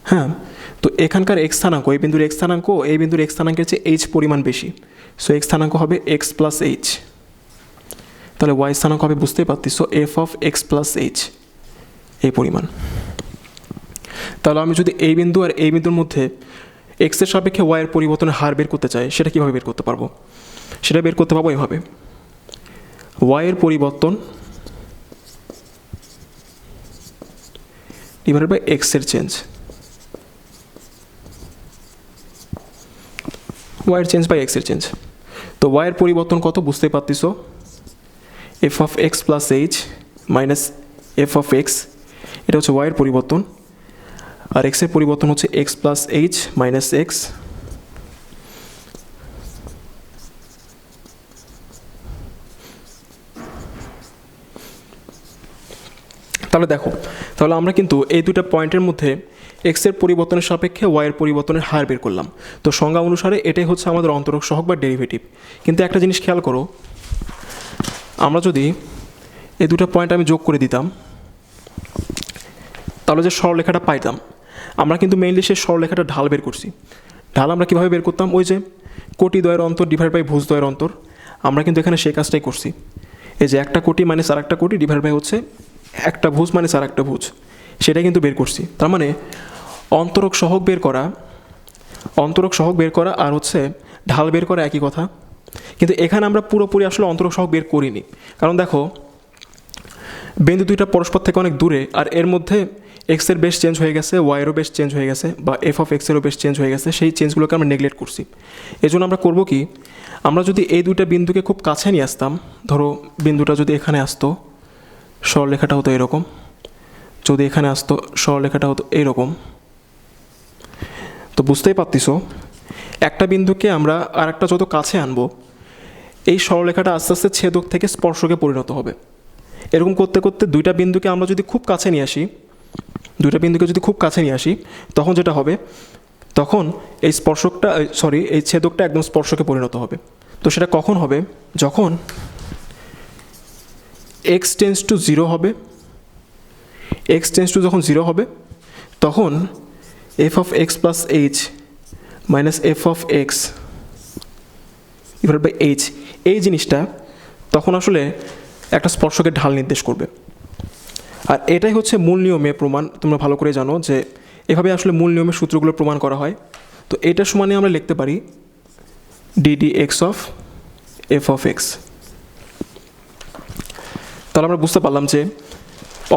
হ্যাঁ। তো এখানকার এক্স স্থানাঙ্ক, এই বিন্দুর এক্স স্থানাঙ্ক এই বিন্দুর এক্স স্থানাঙ্কের চেয়ে এইচ পরিমাণ বেশি, সো এক্স স্থানাঙ্ক হবে এক্স প্লাস এইচ। তাহলে ওয়াই স্থানাঙ্ক হবে বুঝতেই পারছি, so F of x plus H এই পরিমাণ। তাহলে আমি যদি এই বিন্দু আর এই বিন্দুর মধ্যে এক্সের সাপেক্ষে ওয়াইয়ের পরিবর্তনের হার বের করতে চাই, সেটা কীভাবে বের করতে পারবো? সেটা বের করতে পারবো এভাবে, ওয়াইয়ের পরিবর্তন ডিভাইডেড বাই এক্সের চেঞ্জ, ওয়াইয়ের চেঞ্জ বাই এক্সের চেঞ্জ। তো ওয়াইয়ের পরিবর্তন কত বুঝতেই পারতেছো, F of x plus h minus f of x, এটা হচ্ছে ওয়াইয়ের পরিবর্তন। আর এক্সের পরিবর্তন হচ্ছে x plus h minus x. তাহলে দেখো, তাহলে আমরা কিন্তু এই দুটা পয়েন্টের মধ্যে এক্সের পরিবর্তনের সাপেক্ষে ওয়াইয়ের পরিবর্তনের হার বের করলাম। তো সংজ্ঞা অনুসারে এটাই হচ্ছে আমাদের অন্তরক সহগ বা ডেরিভেটিভ। কিন্তু একটা জিনিস খেয়াল করো, আমরা যদি এই দুটো পয়েন্ট আমি যোগ করে দিতাম তাহলে যে সরলরেখাটা পাইতাম, আমরা কিন্তু মেইনলি সেই সরলরেখাটা ঢাল বের করছি। ঢাল আমরা কীভাবে বের করতাম, ওই যে কোটি দ্বয়ের অন্তর ডিভাইড বাই ভুজ দ্বয়ের অন্তর, আমরা কিন্তু এখানে সেই কাজটাই করছি। এই যে একটা কোটি মাইনাস আর একটা কোটি ডিভাইড বাই হচ্ছে একটা ভুজ মাইনাস আর একটা ভুজ, সেটাই কিন্তু বের করছি। তার মানে অন্তরক সহগ বের করা আর হচ্ছে ঢাল বের করা একই কথা। কিন্তু এখানে আমরা পুরোপুরি আসলে অন্তরক সহগ বের করিনি, কারণ দেখো বিন্দু দুইটা পরস্পর থেকে অনেক দূরে, আর এর মধ্যে এক্সের বেশ চেঞ্জ হয়ে গেছে, ওয়াইয়েরও বেশ চেঞ্জ হয়ে গেছে, বা এফ অফ এক্সেরও বেশ চেঞ্জ হয়ে গেছে। সেই চেঞ্জগুলোকে আমরা নেগলেক্ট করছি। এই জন্য আমরা করবো কি, আমরা যদি এই দুইটা বিন্দুকে খুব কাছে নিয়ে আসতাম, ধরো বিন্দুটা যদি এখানে আসতো সরলরেখাটা হতো এরকম, যদি এখানে আসতো সরলরেখাটা হতো এইরকম। তো বুঝতেই পারতেছো একটা বিন্দুকে আমরা আর একটা যত কাছে আনবো, এই সরলরেখাটা আস্তে আস্তে ছেদক থেকে স্পর্শকে পরিণত হবে। এরকম করতে করতে দুইটা বিন্দুকে আমরা যদি খুব কাছে নিয়ে আসি, তখন যেটা হবে, তখন এই এই ছেদকটা একদম স্পর্শকে পরিণত হবে। তো সেটা কখন হবে, যখন x টেন্স টু 0 হবে, যখন 0 হবে, তখন f of x plus h minus f of x divide by h, এই জিনিসটা তখন আসলে একটা স্পর্শকের ঢাল নির্দেশ করবে। আর এটাই হচ্ছে মূল নিয়মে প্রমাণ, তোমরা ভালো করে জানো যে এভাবে আসলে মূল নিয়মের সূত্রগুলো প্রমাণ করা হয়। তো এটা সমানে আমরা লিখতে পারি DD x of F of x. তাহলে আমরা বুঝতে পারলাম যে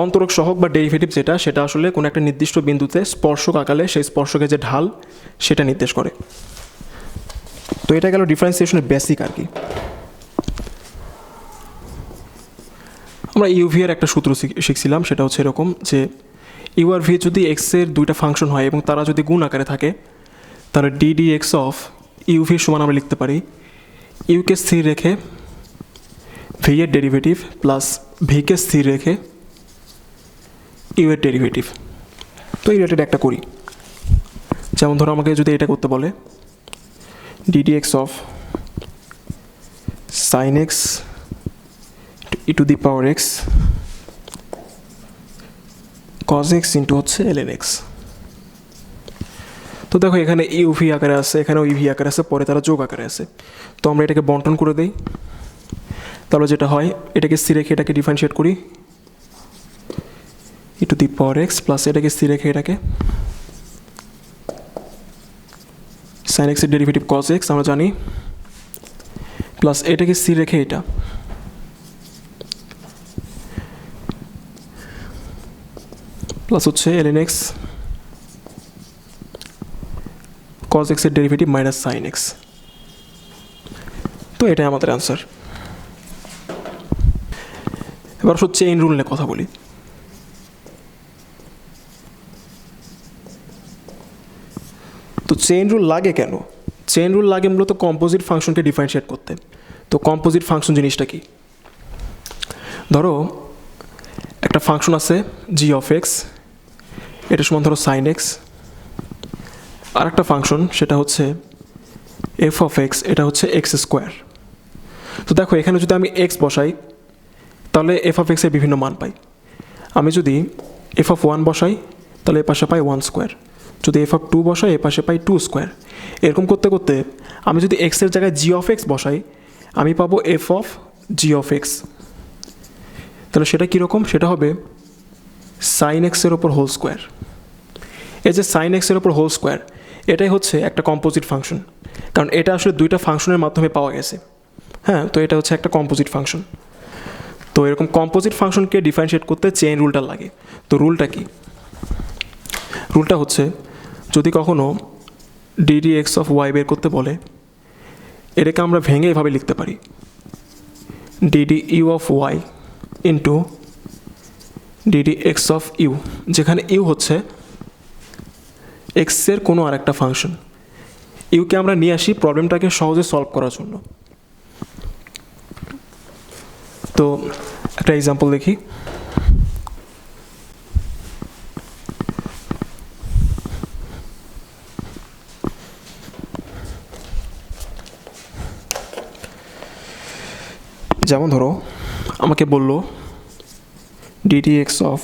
অন্তরক সহগ বা ডেরিভেটিভ যেটা, সেটা আসলে কোনো একটা নির্দিষ্ট বিন্দুতে স্পর্শক আকারে সেই স্পর্শকের যে ঢাল সেটা নির্দেশ করে। তো এটা গেল ডিফারেন্সিয়েশনের বেসিক আর কি। আমরা ইউভি এর একটা সূত্র শিখছিলাম, সেটা হচ্ছে এরকম যে ইউ আর ভি যদি এক্সের দুইটা ফাংশন হয় এবং তারা যদি গুণ আকারে থাকে, তাহলে ডিডি এক্স অফ ইউভি সমান আমরা লিখতে পারি ইউকে স্থির রেখে ভি এর ডেরিভেটিভ প্লাস ভিকে স্থির রেখে ইউ এর ডেরিভেটিভ। তো এই রিলেটেড একটা করি, যেমন ধরো আমাকে যদি এটা করতে বলে d d x of sine x e to the power x cos x into হচ্ছে এলএন এক্স। তো দেখো এখানে ইউভি আকারে আছে, এখানেও ইভি আকারে আছে, পরে তারা যোগ আকারে আছে। তো আমরা এটাকে বন্টন করে দিই, তাহলে যেটা হয় এটাকে স্থির রেখে এটাকে ডিফারেন্সিয়েট করি e to the power x plus এটাকে স্থির রেখে এটাকে সাইন এক্সের ডেরিভেটিভ কজ এক্স আমরা জানি, প্লাস এটাকে স্থির রেখে এটা প্লাস হচ্ছে এলএন এক্স কজ এক্সের ডেরিভেটিভ মাইনাস সাইন এক্স। তো এটাই আমাদের অ্যান্সার। এবার হচ্ছে চেইন রুল নিয়ে কথা বলি। তো চেইন রুল লাগে কেন? চেইন রুল লাগে মূলত কম্পোজিট ফাংশনকে ডিফারেন্সিয়েট করতে। তো কম্পোজিট ফাংশন জিনিসটা কি? ধরো একটা ফাংশন আছে জি অফ এক্স, এটা সমান ধরো সাইন এক্স, আর একটা ফাংশন সেটা হচ্ছে এফ অফ এক্স, এটা হচ্ছে এক্স স্কোয়ার। তো দেখো এখানে যদি আমি এক্স বসাই তাহলে এফ অফ এক্সের বিভিন্ন মান পাই। আমি যদি এফ অফ ওয়ান বসাই তাহলে এ পাশে পাই ওয়ান স্কোয়ার, যদি এফ অফ টু বসাই এ পাশে পাই টু স্কোয়ার। এরকম করতে করতে আমি যদি এক্সের জায়গায় জি অফ এক্স বসাই আমি পাবো F of G of x. তাহলে সেটা কীরকম? সেটা হবে সাইন এক্সের ওপর হোল স্কোয়ার। এই যে সাইন এক্সের ওপর হোল স্কোয়ার, এটাই হচ্ছে একটা কম্পোজিট ফাংশন, কারণ এটা আসলে দুইটা ফাংশনের মাধ্যমে পাওয়া গেছে। হ্যাঁ, তো এটা হচ্ছে একটা কম্পোজিট ফাংশন। তো এরকম কম্পোজিট ফাংশনকে ডিফারেন্সিয়েট করতে চেইন রুলটা লাগে। তো রুলটা কি? রুলটা হচ্ছে যদি কখনো ডিডি এক্স অফ ওয়াই বের করতে বলে, এটাকে আমরা ভেঙে এভাবে লিখতে পারি d d u of y into d d x of u, যেখানে ইউ হচ্ছে এক্সের কোনো আর একটা ফাংশন। ইউকে আমরা নিয়ে আসি প্রবলেমটাকে সহজে সলভ করার জন্য। তো একটা এক্সাম্পল দেখি। যেমন ধরো আমাকে বলল d d x of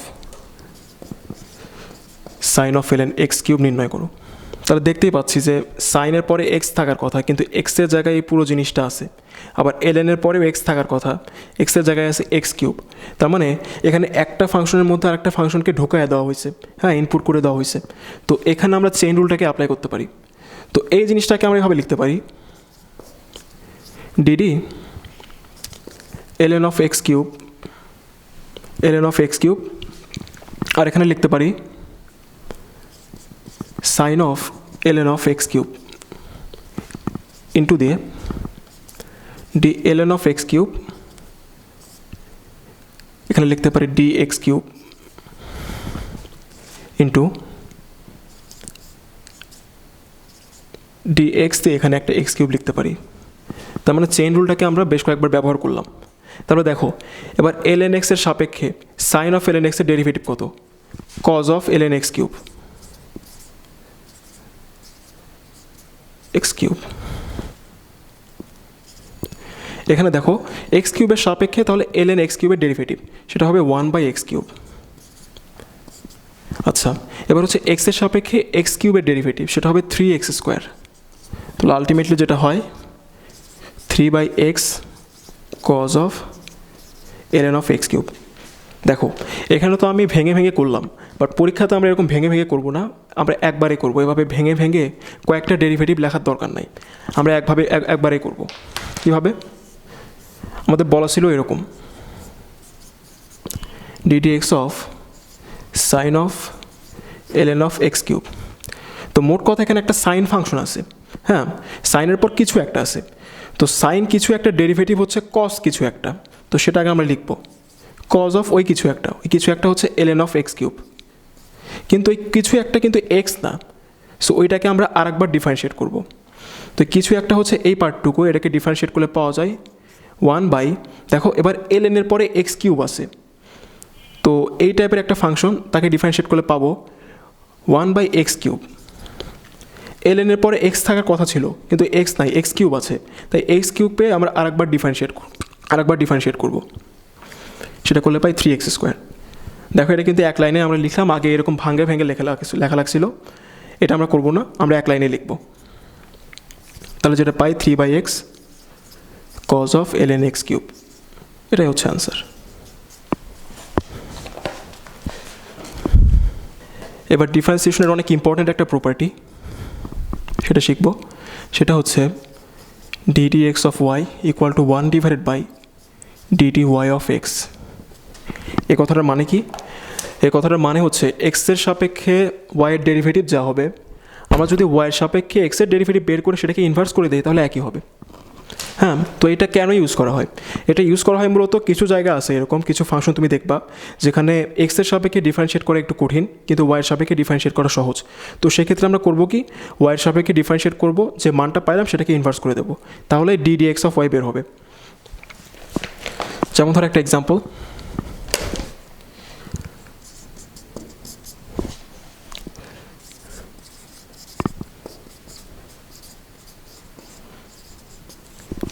sine of l n x cube নির্ণয় করো। তাহলে দেখতেই পাচ্ছি যে সাইনের পরে এক্স থাকার কথা, কিন্তু এক্সের জায়গায় এই পুরো জিনিসটা আছে। আবার এলএনের পরেও এক্স থাকার কথা, এক্সের জায়গায় আছে এক্স কিউব। তার মানে এখানে একটা ফাংশনের মধ্যে আরেকটা ফাংশনকে ঢোকায় দেওয়া হয়েছে, হ্যাঁ, ইনপুট করে দেওয়া হয়েছে। তো এখানে আমরা চেইন রুলটাকে অ্যাপ্লাই করতে পারি। তো এই জিনিসটাকে আমরা এভাবে লিখতে পারি DD LN of x cube, LN of x cube, আর এখানে লিখতে পারি sine of LN of x cube into দিয়ে d LN of x cube, এখানে লিখতে পারি d x cube into d x দিয়ে এখানে একটা এক্স কিউব লিখতে পারি। তার মানে চেইন রুলটাকে আমরা বেশ কয়েকবার ব্যবহার করলাম। তাহলে দেখো এবার এলএন এক্সের সাপেক্ষে সাইন অফ এলএন এক্সের ডেরিভেটিভ কত? Cos of l n x cube, x cube. এখানে দেখো এক্স কিউবের সাপেক্ষে তাহলে এলএন এক্স কিউবের ডেরিভেটিভ সেটা হবে 1/x কিউব। আচ্ছা, এবার হচ্ছে এক্সের সাপেক্ষে এক্স কিউবের ডেরিভেটিভ সেটা হবে 3x স্কোয়ার। তাহলে আলটিমেটলি যেটা হয় 3/x cos of LN of x cube. দেখো এখানে তো আমি ভেঙে ভেঙে করলাম, বাট পরীক্ষাতে আমরা এরকম ভেঙে ভেঙে করবো না, আমরা একবারে করবো। এভাবে ভেঙে ভেঙে কয়েকটা ডেরিভেটিভ লেখার দরকার নাই, আমরা একবারে করব। কীভাবে? আমাদের বলা ছিল এরকম d d x of sine of LN of x cube. তো মোট কথা এখানে একটা সাইন ফাংশন আছে, হ্যাঁ, সাইনের পর কিছু একটা আছে, তো সাইন কিছু একটা ডেরিভেটিভ হচ্ছে কস কিছু একটা, তো সেটা আগে আমরা লিখব কজ অফ ওই কিছু একটা হচ্ছে ln অফ এক্স কিউব, কিন্তু ওই কিছু একটা কিন্তু এক্স না, সো ওইটাকে আমরা আরেকবার ডিফারেন্সিয়েট করব। তো কিছু একটা হচ্ছে এই পার্টটুকু, এটাকে ডিফারেন্সিয়েট করলে পাওয়া যায় 1 বাই, দেখো এবার ln এর পরে এক্স কিউব আছে, তো এই টাইপের একটা ফাংশন, তাকে ডিফারেন্সিয়েট করলে পাবো 1 বাই এক্স কিউব। ln এর পরে এক্স থাকার কথা ছিল, কিন্তু এক্স নাই, এক্স কিউব আছে, তাই এক্স কিউব পেয়ে আমরা আরেকবার ডিফারেন্সিয়েট করব, সেটা করলে পাই 3x²। দেখো এটা কিন্তু এক লাইনে আমরা লিখলাম, আগে এরকম ভাঙে ভেঙে লেখা লাগছিল, এটা আমরা করব না, আমরা এক লাইনে লিখব। তাহলে যেটা পাই 3/x cos of ln x cube, এটাই হচ্ছে অ্যান্সার। এবার ডিফারেন্সিয়েশনের অনেক ইম্পর্ট্যান্ট একটা প্রপার্টি সেটা শিখব, সেটা হচ্ছে ddx of y equal two 1/dy of x. এই কথাটার মানে কি? এই কথাটার মানে হচ্ছে এক্সের সাপেক্ষে ওয়াইয়ের ডেরিভেটিভ যা হবে, আমরা যদি ওয়াইয়ের সাপেক্ষে এক্সের ডেরিভেটিভ বের করে সেটাকে ইনভার্স করে দিই তাহলে একই হবে। হ্যাঁ, তো এটা কেন ইউজ করা হয়? এটা ইউজ করা হয় মূলত কিছু জায়গা আছে এরকম কিছু ফাংশন তুমি দেখবা যেখানে এক্সের সাপেক্ষে ডিফারেন্সিয়েট করা একটু কঠিন, কিন্তু ওয়াইয়ের সাপেক্ষে ডিফারেন্সিয়েট করা সহজ। তো সেক্ষেত্রে আমরা করবো কি, ওয়াইয়ের সাপেক্ষে ডিফারেন্সিয়েট করব, যে মানটা পাইলাম সেটাকে ইনভার্স করে দেবো, তাহলে ddx অফ ওয়াই বের হবে। যেমন ধর একটা এক্সাম্পল,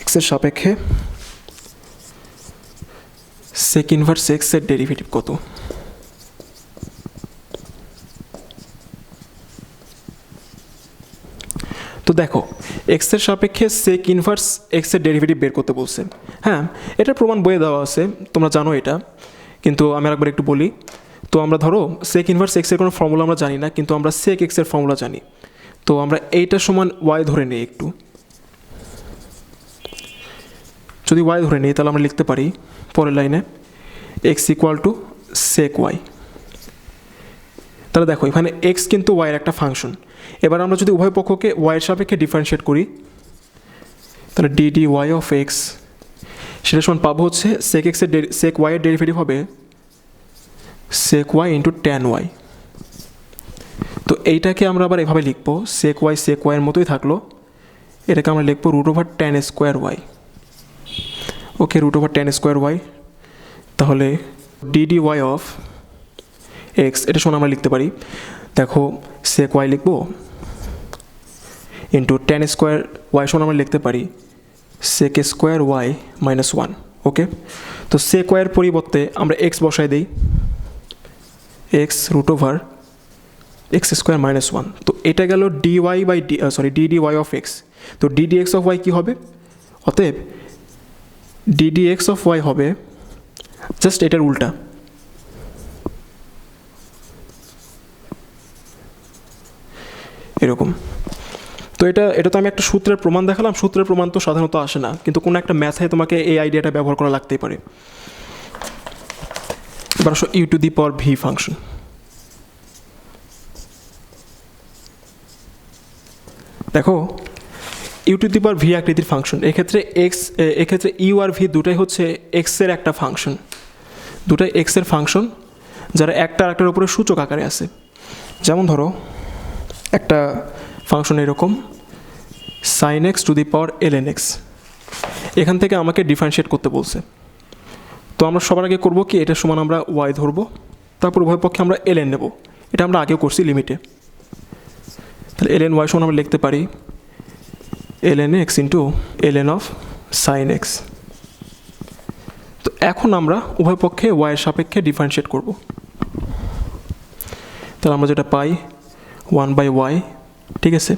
এক্সের সাপেক্ষে সেক ইনভার্স এক্সের ডেরিভেটিভ কত? তো দেখো এক্সের সাপেক্ষে সেক ইনভার্স এক্সের ডেরিভেটিভ বের করতে বলছে। হ্যাঁ, এটার প্রমাণ বইয়ে দেওয়া আছে, তোমরা জানো এটা, কিন্তু আমি একবার একটু বলি। তো আমরা ধরো সেক ইনভার্স এক্সের কোনো ফর্মুলা আমরা জানি না, কিন্তু আমরা সেক এক্সের ফর্মুলা জানি। তো আমরা এইটা সমান ওয়াই ধরে নিই একটু, যদি ওয়াই ধরে নিই তাহলে আমরা লিখতে পারি পরের লাইনে x equal to sec y. তাহলে দেখো এখানে এক্স কিন্তু ওয়াইয়ের একটা ফাংশন, এবার আমরা যদি উভয় পক্ষকে ওয়াইয়ের সাপেক্ষে ডিফারেন্সিয়েট করি তাহলে dy অফ এক্স সেটা সমান পাবো হচ্ছে সেক ওয়াইয়ের ডেরিভেটিভ হবে সেক ওয়াই ইন্টু ট্যান ওয়াই। তো এইটাকে আমরা আবার এভাবে লিখবো, সেক ওয়াইয়ের মতোই থাকলো, এটাকে আমরা লিখবো √tan² y। ওকে, √tan² y, তাহলে dy অফ এক্স এটা শোনা আমরা লিখতে পারি, দেখো সেক ওয়াই লিখবো ইন্টু tan² y শোনা আমরা লিখতে পারি sec² y - 1। ওকে, তো সেক ওয়াইয়ের পরিবর্তে আমরা এক্স বসাই দিই, এক্স √x² - 1। তো এটা গেল dy অফ এক্স। তো ddx অফ y কী হবে? অতএব ddx অফ y হবে জাস্ট এটার উল্টা। এরকম। তো এটা তো আমি একটা সূত্রের প্রমাণ দেখালাম, সূত্রের প্রমাণ তো সাধারণত আসে না, কিন্তু কোনো একটা ম্যাথে তোমাকে এই আইডিয়াটা ব্যবহার করা লাগতেই পারে। এবার আসো u⁴v ফাংশন। দেখো u⁴v আকৃতির ফাংশন, এক্ষেত্রে ইউ আর ভি দুটাই হচ্ছে এক্সের একটা ফাংশন, দুটাই এক্সের ফাংশন যারা একটা আরেকটার উপরে সূচক আকারে আছে। যেমন ধরো একটা ফাংশন এরকম sin x two the power ln x, এখান থেকে আমাকে ডিফারেন্সিয়েট করতে বলছে। তো আমরা সবার আগে করবো কি, এটার সমান আমরা y ধরবো, তারপর উভয় পক্ষে আমরা ln নেব, এটা আমরা আগেও করছি লিমিটে। তাহলে ln y সমান আমরা লিখতে পারি ln x into ln of sin x। তো এখন আমরা উভয় পক্ষে y এর সাপেক্ষে ডিফারেন্সিয়েট করব, তাহলে আমরা যেটা পাই 1/y, ঠিক আছে,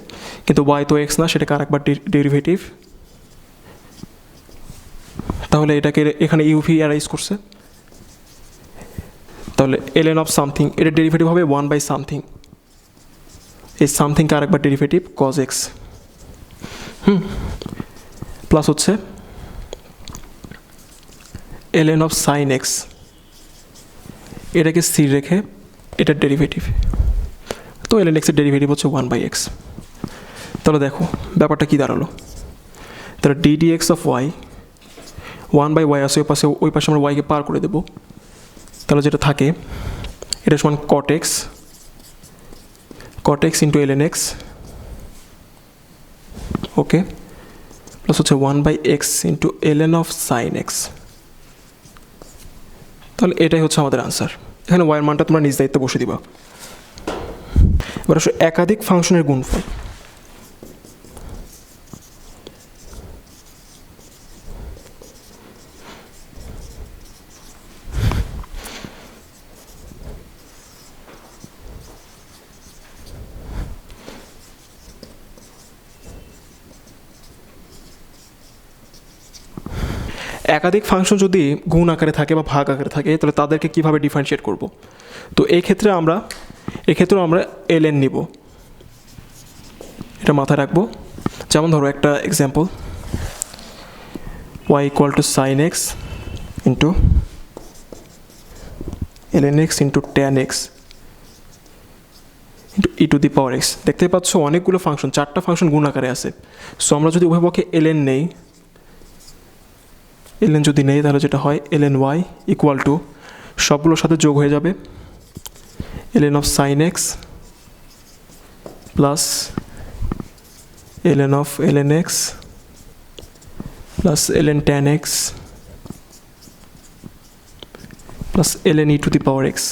কিন্তু y তো x না, সেটাকে আরেকবার ডেরিভেটিভ, তাহলে এটাকে এখানে uv অ্যারাইজ করছে, তাহলে ln অফ সামথিং এটার ডেরিভেটিভ হবে 1/something, এই সামথিংকে আরেকবার ডেরিভেটিভ cos x, প্লাস হচ্ছে ln অফ sin x, এটাকে স্থির রেখে এটার ডেরিভেটিভ, তো ln x এর ডেরিভেটিভ হচ্ছে 1/x। তাহলে দেখো ব্যাপারটা কী দাঁড়ালো, তাহলে d d x of y, 1/y আছে ওই পাশে আমরা ওয়াইকে পার করে দেবো, তাহলে যেটা থাকে এটা সমান cot x into L N x, ওকে, প্লাস হচ্ছে 1/x into L N of sine x. তাহলে এটাই হচ্ছে আমাদের আনসার। এখানে ওয়াইয়ের মানটা তোমরা নিজ দায়িত্বে বসে দিবা। এবার আসলে একাধিক ফাংশনের গুণফল। একাধিক ফাংশন যদি গুণ আকারে থাকে বা ভাগ আকারে থাকে তাহলে তাদেরকে কীভাবে ডিফারেন্সিয়েট করব। তো এক্ষেত্রে আমরা এলএন নিব, এটা মাথায় রাখবো। যেমন ধরো একটা example, y equal to sine x into l n x into tan x into e to the power x. দেখতে পাচ্ছ অনেকগুলো ফাংশন, 4টা ফাংশন গুণ আকারে আছে। সো আমরা যদি উভয়পক্ষে এলএন নেই, এলএন যদি নেই তাহলে যেটা হয় এলএন ওয়াই ইকুয়াল টু সবগুলোর সাথে যোগ হয়ে যাবে l n of sine x plus l n of l n x plus l n tan x plus l n e to the power x.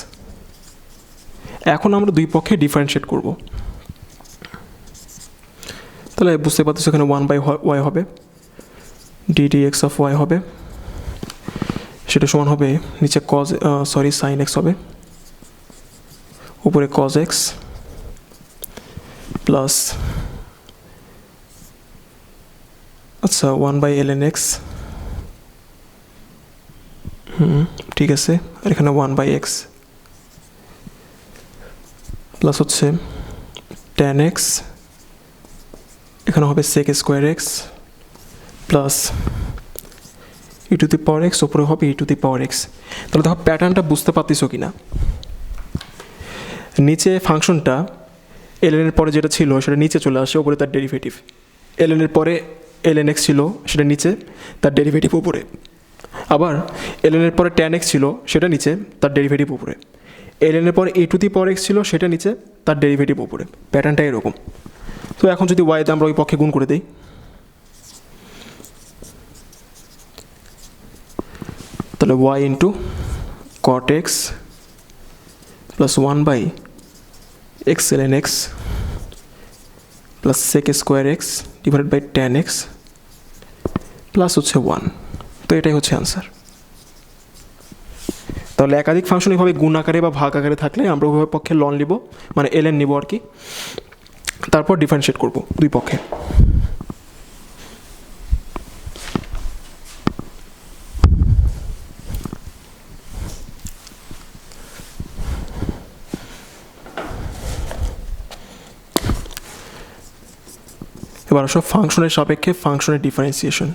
এখন আমরা দুই পক্ষে ডিফারেন্সিয়েট করব। তাহলে বুঝতে পারতেছি এখানে 1/y হবে, d d x of y হবে, সেটা সমান হবে নিচে সাইন এক্স হবে, উপরে কজ এক্স প্লাস আচ্ছা 1/ln x, ঠিক আছে, আর এখানে 1/x প্লাস হচ্ছে tan x, এখানে হবে sec square x plus E to the power x, ওপরে হবে ই টু দি পাওয়ার এক্স। তাহলে দেখো প্যাটার্নটা বুঝতে পারতেছো কি না। নিচে ফাংশনটা এলএন এর পরে যেটা ছিল সেটা নিচে চলে আসে, ওপরে তার ডেরিভেটিভ। এলএন এর পরে এলএন এক্স ছিল, সেটা নিচে, তার ডেরিভেটিভ উপরে। আবার এলএন এর পরে ট্যান এক্স ছিল, সেটা নিচে, তার ডেরিভেটিভ উপরে। এলএন এর পরে ই টু দি পাওয়ার এক্স ছিল, সেটা নিচে, তার ডেরিভেটিভ উপরে। প্যাটার্নটা এরকম। তো এখন যদি ওয়াইতে আমরা ওই পক্ষে গুণ করে দিই, তাহলে y into cot x plus 1/x ln x plus sec square x divided by tan x plus হচ্ছে 1। তো এটাই হচ্ছে আনসার। তাহলে একাধিক ফাংশন এভাবে গুণ আকারে বা ভাগ আকারে থাকলে আমরা উভয় পক্ষে লন নিব, মানে এলএন নিব আর কি, তারপর ডিফারেন্সিয়েট করব দুই পক্ষে। এবার আসো ফাংশনের সাপেক্ষে ফাংশনের ডিফারেন্সিয়েশন।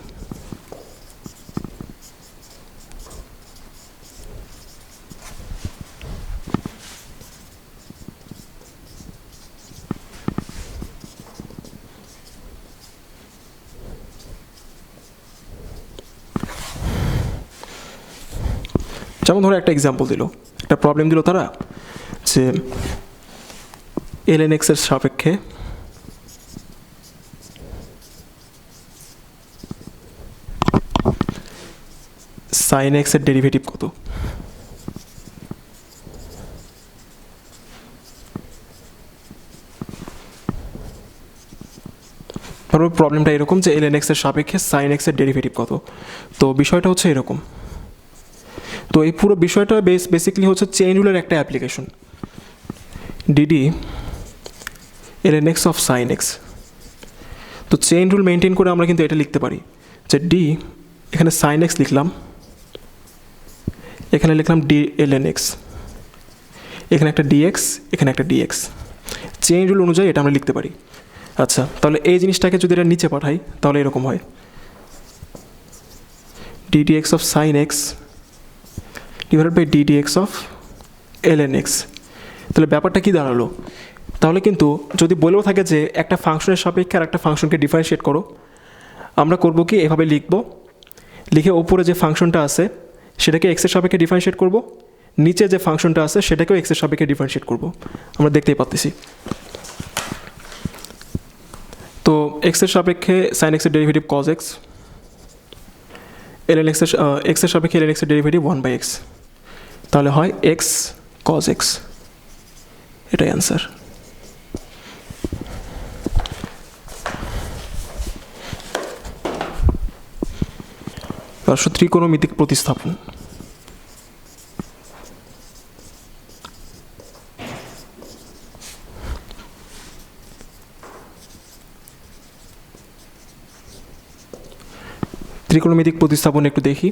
যেমন ধরো একটা এক্সাম্পল দিল, একটা প্রবলেম দিল তারা, যে ln x এর সাপেক্ষে সাইন এক্স এর ডেরিভেটিভ কত। ধরো প্রবলেমটা এরকম যে ln x এর সাপেক্ষে সাইন এক্স এর ডেরিভেটিভ কত। তো বিষয়টা হচ্ছে এরকম। তো এই পুরো বিষয়টা বেসিক্যালি হচ্ছে চেইন রুলের একটা application. DD ln x of sine x. তো চেইন রুল মেনটেন করে আমরা কিন্তু এটা লিখতে পারি যে ডি, এখানে সাইন এক্স লিখলাম, এখানে লিখলাম ডি ln x, এখানে একটা ডিএক্স, এখানে একটা ডিএক্স। চেইন রুল অনুযায়ী এটা আমরা লিখতে পারি। আচ্ছা, তাহলে এই জিনিসটাকে যদি এটা নিচে পাঠাই তাহলে এরকম হয় d d x of sine x divided by d d x of ln x। তাহলে ব্যাপারটা কি দাঁড়ালো, তাহলে কিন্তু যদি বলেও থাকে যে একটা ফাংশনের সাপেক্ষে আর একটা ফাংশনকে ডিফারেন্সিয়েট করো, আমরা করব কি এভাবে লিখে ওপরে যে ফাংশনটা আছে সেটাকে এক্সের সাপেক্ষে ডিফারেন্সিয়েট করব, নিচে যে ফাংশনটা আছে সেটাকেও এক্সের সাপেক্ষে ডিফারেন্সিয়েট করব। আমরা দেখতেই পাচ্ছি। তো এক্সের সাপেক্ষে সাইন এক্সের ডেরিভেটিভ কজ এক্স, এলএন এক্সের সাপেক্ষে এলএন এক্সের ডেরিভেটিভ 1/x, তাহলে হয় এক্স কজ এক্স। এটাই অ্যান্সার। ত্রিকোণমিতিক প্রতিস্থাপন। ত্রিকোণমিতিক প্রতিস্থাপন একটু দেখি।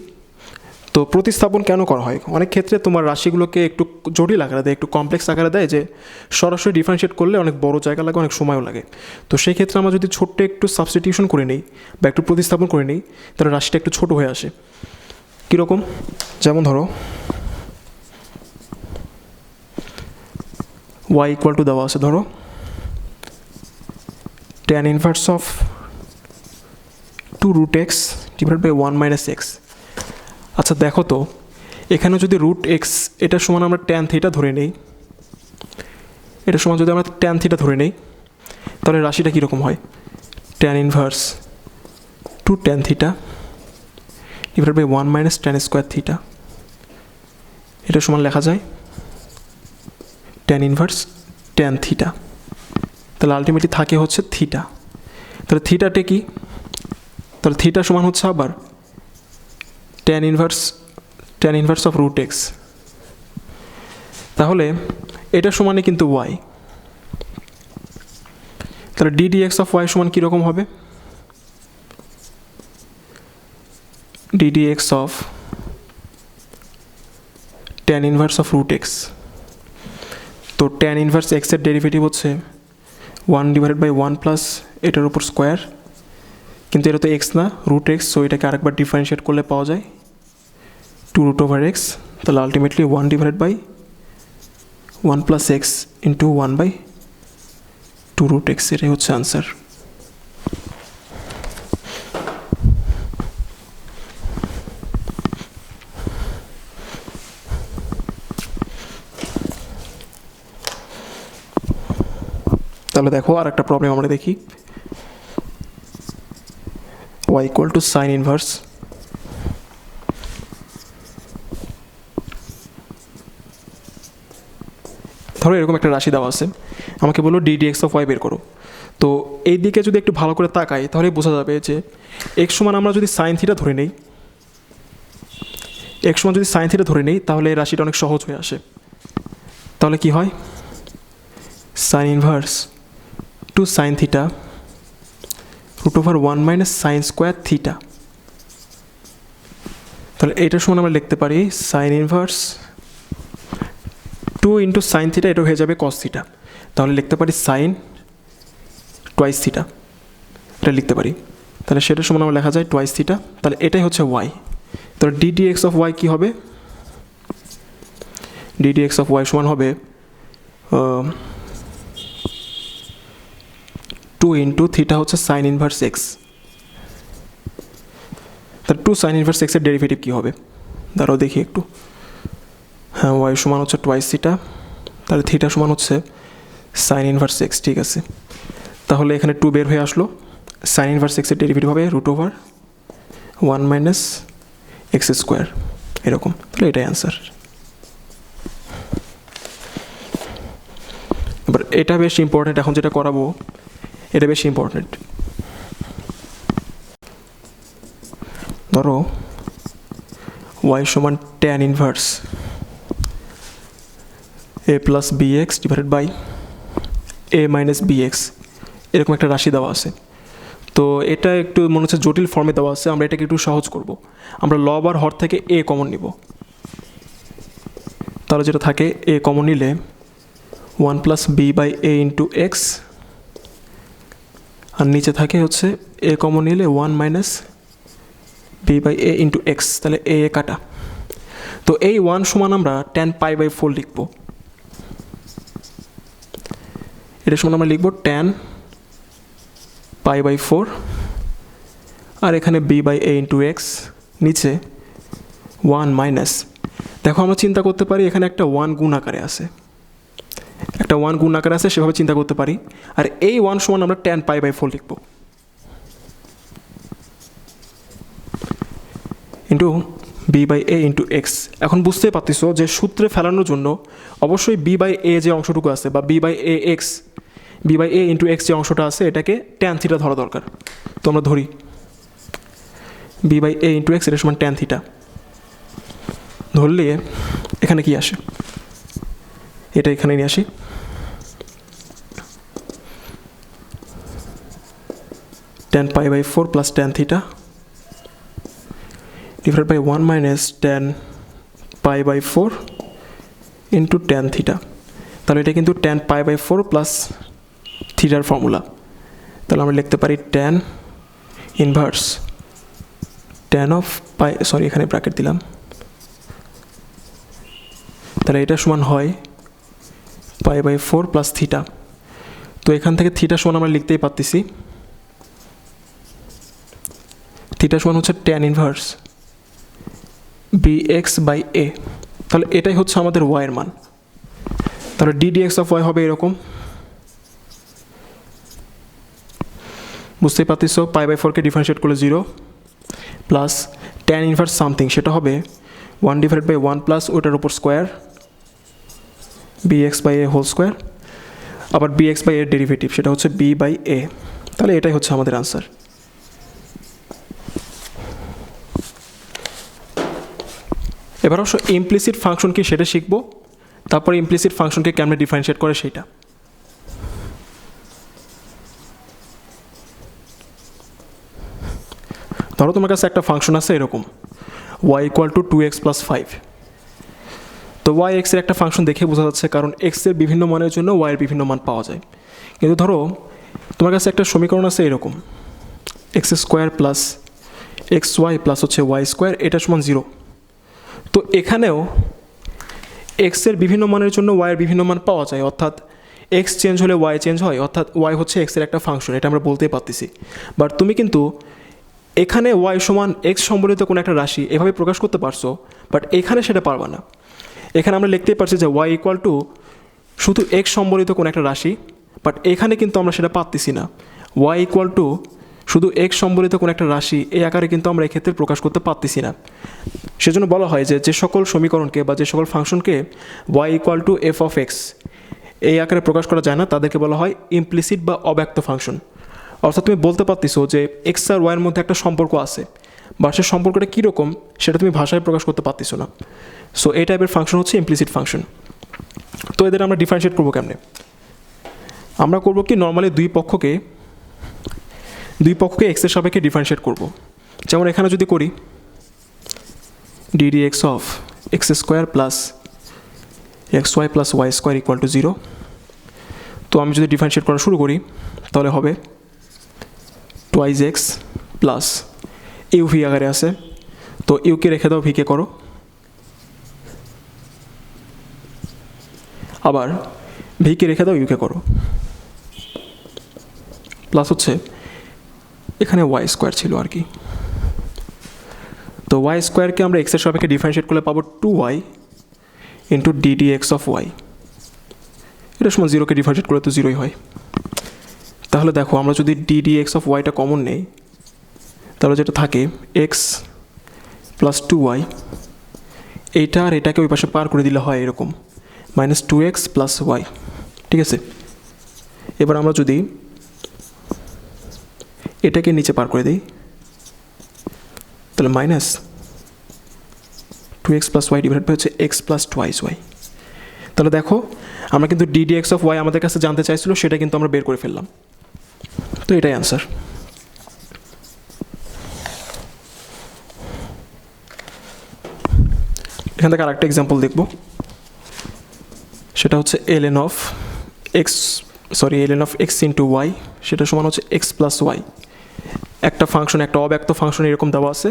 তো প্রতিস্থাপন কেন করা হয়? অনেক ক্ষেত্রে তোমার রাশিগুলোকে একটু জটিল আকারে দেয়, একটু কমপ্লেক্স আকারে দেয়, যে সরাসরি ডিফারেন্সিয়েট করলে অনেক বড় জায়গা লাগে, অনেক সময়ও লাগে। তো সেই ক্ষেত্রে আমরা যদি ছোট্ট একটু সাবস্টিটিউশন করে নিই বা একটু প্রতিস্থাপন করে নিই, তাহলে রাশিটা একটু ছোট হয়ে আসে। কীরকম? যেমন ধরো y ইকুয়াল টু দেওয়া আছে, ধরো tan inverse of 2√x divide by 1 - x। আচ্ছা দেখো তো, এখানে যদি √x এটার সমান আমরা tan থিটা ধরে নেই, এটার সমান যদি আমরা tan থিটা ধরে নেই, তাহলে রাশিটা কীরকম হয়? tan inverse 2 tan theta divide by 1 - tan square theta. এটার সমান লেখা যায় tan ইনভার্স tan থিটা। তাহলে আলটিমেটলি থাকে হচ্ছে থিটা। তাহলে থিটাটা কি? তাহলে থিটা সমান হচ্ছে আবার tan ইনভার্স অফ √x। তাহলে এটা সমানে কিন্তু y। তাহলে ddx অফ y সমান কীরকম হবে? ddx of tan inverse of √x। তো tan ইনভার্স x এর ডেরিভেটিভ হচ্ছে 1 ডিভাইডেড বাই 1 প্লাস এটার উপর স্কোয়ার, কিন্তু এটা তো x না, √x, সো এটাকে আরেকবার ডিফারেন্সিয়েট করলে পাওয়া যায় 2√x। তাহলে ultimately 1 divided by 1 plus x into 1/2√x, এটাই হচ্ছে আনসার। তাহলে দেখো আর একটা প্রবলেম আমরা দেখি। y equal to sign inverse ধরো এরকম একটা রাশি দেওয়া আছে, আমাকে বললো ddx অফ y বের করো। তো এই দিকে যদি একটু ভালো করে তাকাই তাহলে বোঝা যাবে যে x সমান আমরা যদি সাইন থিটা ধরে নেই, তাহলে এই রাশিটা অনেক সহজ হয়ে আসে। তাহলে কি হয়? Sign inverse 2 sine theta √1 - sine square theta. তাহলে এইটার সমান আমরা লিখতে পারি sign inverse 2 into sine theta, এটা হয়ে যাবে কস থিটা। তাহলে লিখতে পারি সাইন টুয়াইস থিটা, এটা লিখতে পারি। তাহলে সেটার সমান আমরা লেখা যায় টুয়াইস থিটা। তাহলে এটাই হচ্ছে y। তাহলে ddx অফ y কী হবে? ddx অফ y সমান হবে 2 ইন্টু থিটা হচ্ছে সাইন ইনভার্স x। তাহলে 2 সাইন ইনভার্স x এর ডেরিভেটিভ কী হবে? দাঁড়াও দেখি একটু। হ্যাঁ, y সমান হচ্ছে টুয়াইস থিটা, তাহলে থিটা সমান হচ্ছে সাইন ইনভার্স x। ঠিক আছে, তাহলে এখানে 2 বের হয়ে আসলো। সাইন ইনভার্স x এর ডেরিভেটিভ হবে √1 - x স্কোয়ার, এরকম। তাহলে এটাই অ্যান্সার। এবার এটা বেশ ইম্পর্টেন্ট, এখন যেটা করাবো এটা বেশ ইম্পর্টেন্ট। ধরো y সমান tan inverse a plus bx divided by a minus bx, এরকম একটা রাশি দেওয়া আছে। তো এটা একটু মনে হচ্ছে জটিল ফর্মে দেওয়া আছে, আমরা এটাকে একটু সহজ করব। আমরা লব আর হর থেকে a কমন নিব। তাহলে যেটা থাকে a কমন নিলে 1 plus b by a into x, আর নিচে থাকে হচ্ছে a কমন নিলে 1 minus b by a into x, তাহলে a কাটা। তো এই 1 সমান আমরা tan π/4 লিখব। এটা সমান আমরা লিখব tan π/4 আর এখানে b/a ইন্টু এক্স, নিচে 1 মাইনাস, দেখো আমরা চিন্তা করতে পারি এখানে একটা 1 গুণ আকারে আছে, একটা 1 গুণ আকারে আছে, সেভাবে চিন্তা করতে পারি। আর এই 1 সমান আমরা tan π/4 লিখব ইন্টু b/a ইন্টু এক্স। এখন বুঝতেই পারতেছো যে সূত্রে ফেলানোর জন্য অবশ্যই b/a যে অংশটুকু আছে বা b/a ইন্টু এক্স যে অংশটা আছে এটাকে tan থিটা ধরা দরকার। তো আমরা ধরি b/a ইন্টু এক্স এটা সমান tan থিটা ধরলে এখানে কি আসে, এটা এখানে নিয়ে আসি, tan π/4 plus tan theta divided by 1 minus tan π/4 into tan theta. তাহলে এটা কিন্তু tan π/4 প্লাস থিটার ফর্মুলা। তাহলে আমরা লিখতে পারি tan inverse tan of pi, sorry এখানে ব্র্যাকেট দিলাম, তাহলে এটা সমান হয় π/4 প্লাস থিটা। তো এখান থেকে থিটা সমান আমরা লিখতেই পারতেছি, থিটা সমান হচ্ছে tan ইনভার্স bx/a। তাহলে এটাই হচ্ছে আমাদের y এর মান। তাহলে ddx অফ y হবে এরকম, বুঝতেই পারতেছো π/4 কে ডিফারেন্সিয়েট করলে 0 প্লাস tan ইনভার্স সামথিং, সেটা হবে 1 ডিভাইডেড বাই 1 প্লাস ওটার উপর স্কোয়ার bx/a হোল স্কোয়ার, আবার bx/a এর ডেরিভেটিভ সেটা হচ্ছে b/a। তাহলে এটাই হচ্ছে আমাদের আনসার। এবার অবশ্য ইমপ্লিসিট ফাংশন কি সেটা শিখবো, তারপর ইমপ্লিসিট ফাংশনকে কেমনে ডিফারেন্সিয়েট করে সেটা। ধরো তোমার কাছে একটা ফাংশন আছে এরকম y equal two 2x plus 5। তো y x এর একটা ফাংশন দেখে বোঝা যাচ্ছে, কারণ x এর বিভিন্ন মানের জন্য y এর বিভিন্ন মান পাওয়া যায়। কিন্তু ধরো তোমার কাছে একটা সমীকরণ আছে এরকম x square plus xy plus হচ্ছে y স্কোয়ার, এটা সমান 0। তো এখানেও x এর বিভিন্ন মানের জন্য y এর বিভিন্ন মান পাওয়া যায়, অর্থাৎ x চেঞ্জ হলে y চেঞ্জ হয়, অর্থাৎ y হচ্ছে x এর একটা ফাংশন, এটা আমরা বলতেই পারতেছি। বাট তুমি কিন্তু এখানে y সমান x সম্বলিত কোনো একটা রাশি এভাবে প্রকাশ করতে পারছো, বাট এখানে সেটা পারবা না। এখানে আমরা লিখতেই পারছি যে y ইকুয়াল টু শুধু x সম্বলিত কোনো একটা রাশি, বাট এখানে কিন্তু আমরা সেটা পারতেছি না। y ইকুয়াল টু শুধু x সম্বলিত কোনো একটা রাশি এই আকারে কিন্তু আমরা এক্ষেত্রে প্রকাশ করতে পারতেছি না। সেজন্য বলা হয় যে যে সকল সমীকরণকে বা যে সকল ফাংশনকে y equal two f of x এই আকারে প্রকাশ করা যায় না, তাদেরকে বলা হয় ইমপ্লিসিট বা অব্যক্ত ফাংশন। অর্থাৎ তুমি বলতে পারতেছো যে x আর y এর মধ্যে একটা সম্পর্ক আছে, বা সে সম্পর্কটা কীরকম সেটা তুমি ভাষায় প্রকাশ করতে পারতেছো না। সো এই টাইপের ফাংশন হচ্ছে ইমপ্লিসিট ফাংশন। তো এদের আমরা ডিফারেন্সিয়েট করবো কেমনে? আমরা করবো কি, নর্মালি দুই পক্ষকে x এর সাপেক্ষে ডিফারেন্সিয়েট করবো। যেমন এখানে যদি করি ddx of x square plus xy plus y square equal to 0। তো আমি যদি ডিফারেন্সিয়েট করা শুরু করি তাহলে হবে 2x প্লাস ইউ ভি আকারে আছে, তো ইউকে রেখে দাও, ভিকে করো, আবার ভিকে রেখে দাও, ইউকে করো, প্লাস হচ্ছে এখানে ওয়াই স্কোয়ার ছিল আর কি। তো ওয়াই স্কোয়ারকে আমরা এক্সের সাপেক্ষে ডিফারেন্সিয়েট করলে পাবো 2y into ddx of Y. এটা সময় 0কে ডিফারেন্সিয়েট করলে তো 0ই হয়। তাহলে দেখো আমরা যদি ddx অফ ওয়াইটা কমন নেই, তাহলে যেটা থাকে x প্লাস 2y, এইটা আর এটাকে ওই পাশে পার করে দিলে হয় এরকম মাইনাস 2x প্লাস ওয়াই। ঠিক আছে, এবার আমরা যদি এটাকে নিচে পার করে দিই তাহলে minus 2x plus y divide by হচ্ছে x প্লাস টুয়াইস ওয়াই। তাহলে দেখো আমরা কিন্তু ddx অফ ওয়াই আমাদের কাছে জানতে চাইছিল, সেটা কিন্তু আমরা বের করে ফেললাম। তো এটাই আনসার। এখান থেকে আরেকটা এক্সাম্পল দেখব, সেটা হচ্ছে ln of x into y, সেটা সমান হচ্ছে x প্লাস ওয়াই। একটা ফাংশন, একটা অব্যক্ত ফাংশন এরকম দেওয়া আছে,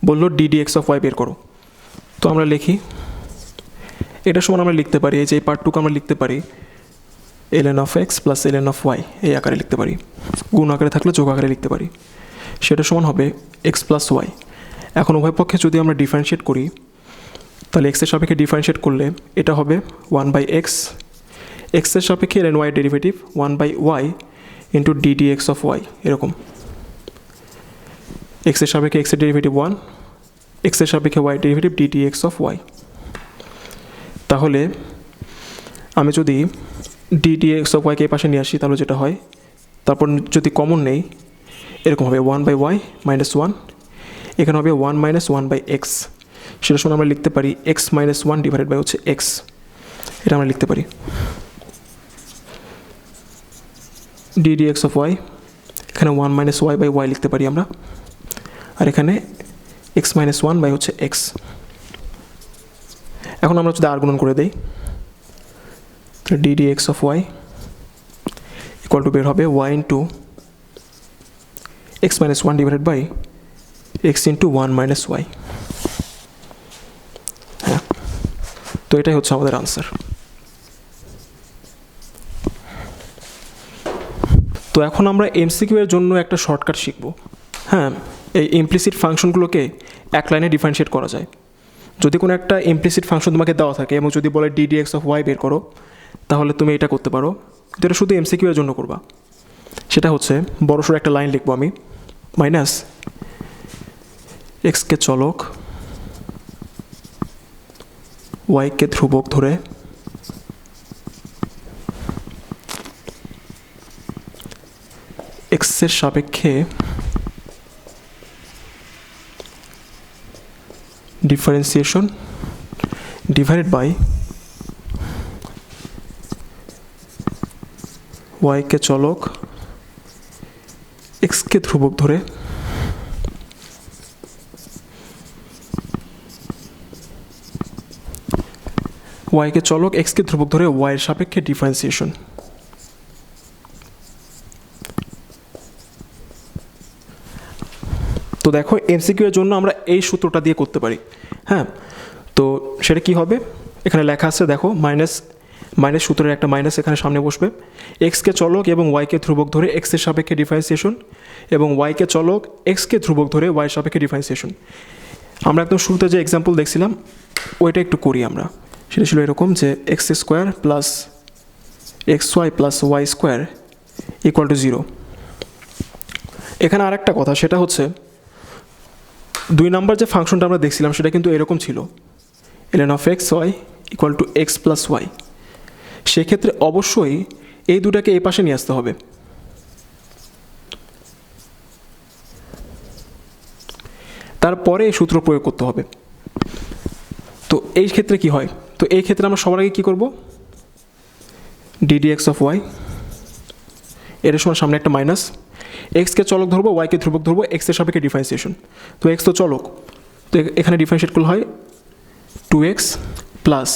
বললো ddx অফ ওয়াই বের করো। তো আমরা লিখি, এটা সমান আমরা লিখতে পারি, এই যে এই পার্টটুকু আমরা লিখতে পারি ln of x plus ln of y এই আকারে লিখতে পারি, গুণ আকারে থাকলে যোগ আকারে লিখতে পারি। সেটা সমান হবে এক্স প্লাস ওয়াই। এখন উভয় পক্ষে যদি আমরা ডিফারেন্সিয়েট করি, তাহলে এক্সের সাপেক্ষে ডিফারেন্সিয়েট করলে এটা হবে 1/x, এক্সের সাপেক্ষে ln y derivative 1/y into ddx of y, এরকম। এক্সের সাপেক্ষে এক্সের ডেরিভেটিভ 1, এক্সের সাপেক্ষে y derivative ddx of y. তাহলে আমি যদি ddx অফ ওয়াইকে এই পাশে নিয়ে আসি, তাহলে যেটা হয়, তারপর যদি কমন নেই, এরকম হবে 1/y মাইনাস 1, এখানে হবে 1 মাইনাস 1/x। সেটা শুনে আমরা লিখতে পারি x মাইনাস 1 ডিভাইডেড বাই হচ্ছে x, এটা আমরা লিখতে পারি ddx অফ ওয়াই। এখানে 1 মাইনাস ওয়াই বাই ওয়াই লিখতে পারি আমরা, আর এখানে x মাইনাস 1 বাই হচ্ছে x। এখন আমরা যদি আর গুণন করে দেই, ddx of y equal to বের হবে y into x minus 1 divided by x into 1 minus y. হ্যাঁ, তো এটাই হচ্ছে আমাদের আনসার। তো এখন আমরা এমসিকিউ এর জন্য একটা শর্টকাট শিখব। হ্যাঁ, এই ইমপ্লিসিট ফাংশনগুলোকে এক লাইনে ডিফারেন্সিয়েট করা যায়। যদি কোনো একটা ইমপ্লিসিট ফাংশন তোমাকে দেওয়া থাকে এবং যদি বলে ddx অফ ওয়াই বের করো, তাহলে তুমি এটা করতে পারো। যেটা শুধু এমসিকিউ এর জন্য করবা, সেটা হচ্ছে বড়সড় একটা লাইন লিখবো আমি, মাইনাস এক্সকে চলক, ওয়াইকে ধ্রুবক ধরে এক্সের সাপেক্ষে ডিফারেন্সিয়েশন ডিভাইডেড বাই ওয়াইকে চলক, এক্সকে ধ্রুবক ধরে ওয়াইকে চলক, এক্সকে ধ্রুবক ধরে ওয়াইয়ের সাপেক্ষে ডিফারেন্সিয়েশন। তো দেখো, এমসিকিউ এর জন্য আমরা এই সূত্রটা দিয়ে করতে পারি। হ্যাঁ, তো সেটা কি হবে, এখানে লেখা আছে দেখো, মাইনাস মাইনাস সূত্রের একটা মাইনাস এখানে সামনে বসবে। এক্সকে চলক এবং ওয়াইকে ধ্রুবক ধরে এক্সের সাপেক্ষে ডিফারেন্সিয়েশন, এবং ওয়াইকে চলক এক্সকে ধ্রুবক ধরে ওয়াইয়ের সাপেক্ষে ডিফারেন্সিয়েশন। আমরা একদম শুরুতে যে এক্সাম্পল দেখছিলাম ওইটা একটু করি আমরা। সেটা ছিল এরকম যে x square plus x y plus y square equal to 0। এখানে আর একটা কথা, সেটা হচ্ছে 2 নম্বর যে ফাংশনটা আমরা দেখছিলাম সেটা কিন্তু এরকম ছিল, ln of x y equal to x plus y. সেক্ষেত্রে অবশ্যই এই দুটাকে এই পাশে নিয়ে আসতে হবে। তারপরে এই সূত্র প্রয়োগ করতে হবে। তো এই ক্ষেত্রে কি হয়, তো এই ক্ষেত্রে আমরা সবার আগে কী করব, ddx অফ ওয়াই, এর সময় সামনে একটা মাইনাস, এক্সকে চলক ধরবো, ওয়াইকে ধ্রুবক ধরবো, এক্সের সাপেক্ষে ডিফারেন্সিয়েশন। তো এক্স তো চলক, তো এখানে ডিফারেন্সিয়েট করলে হয় 2x প্লাস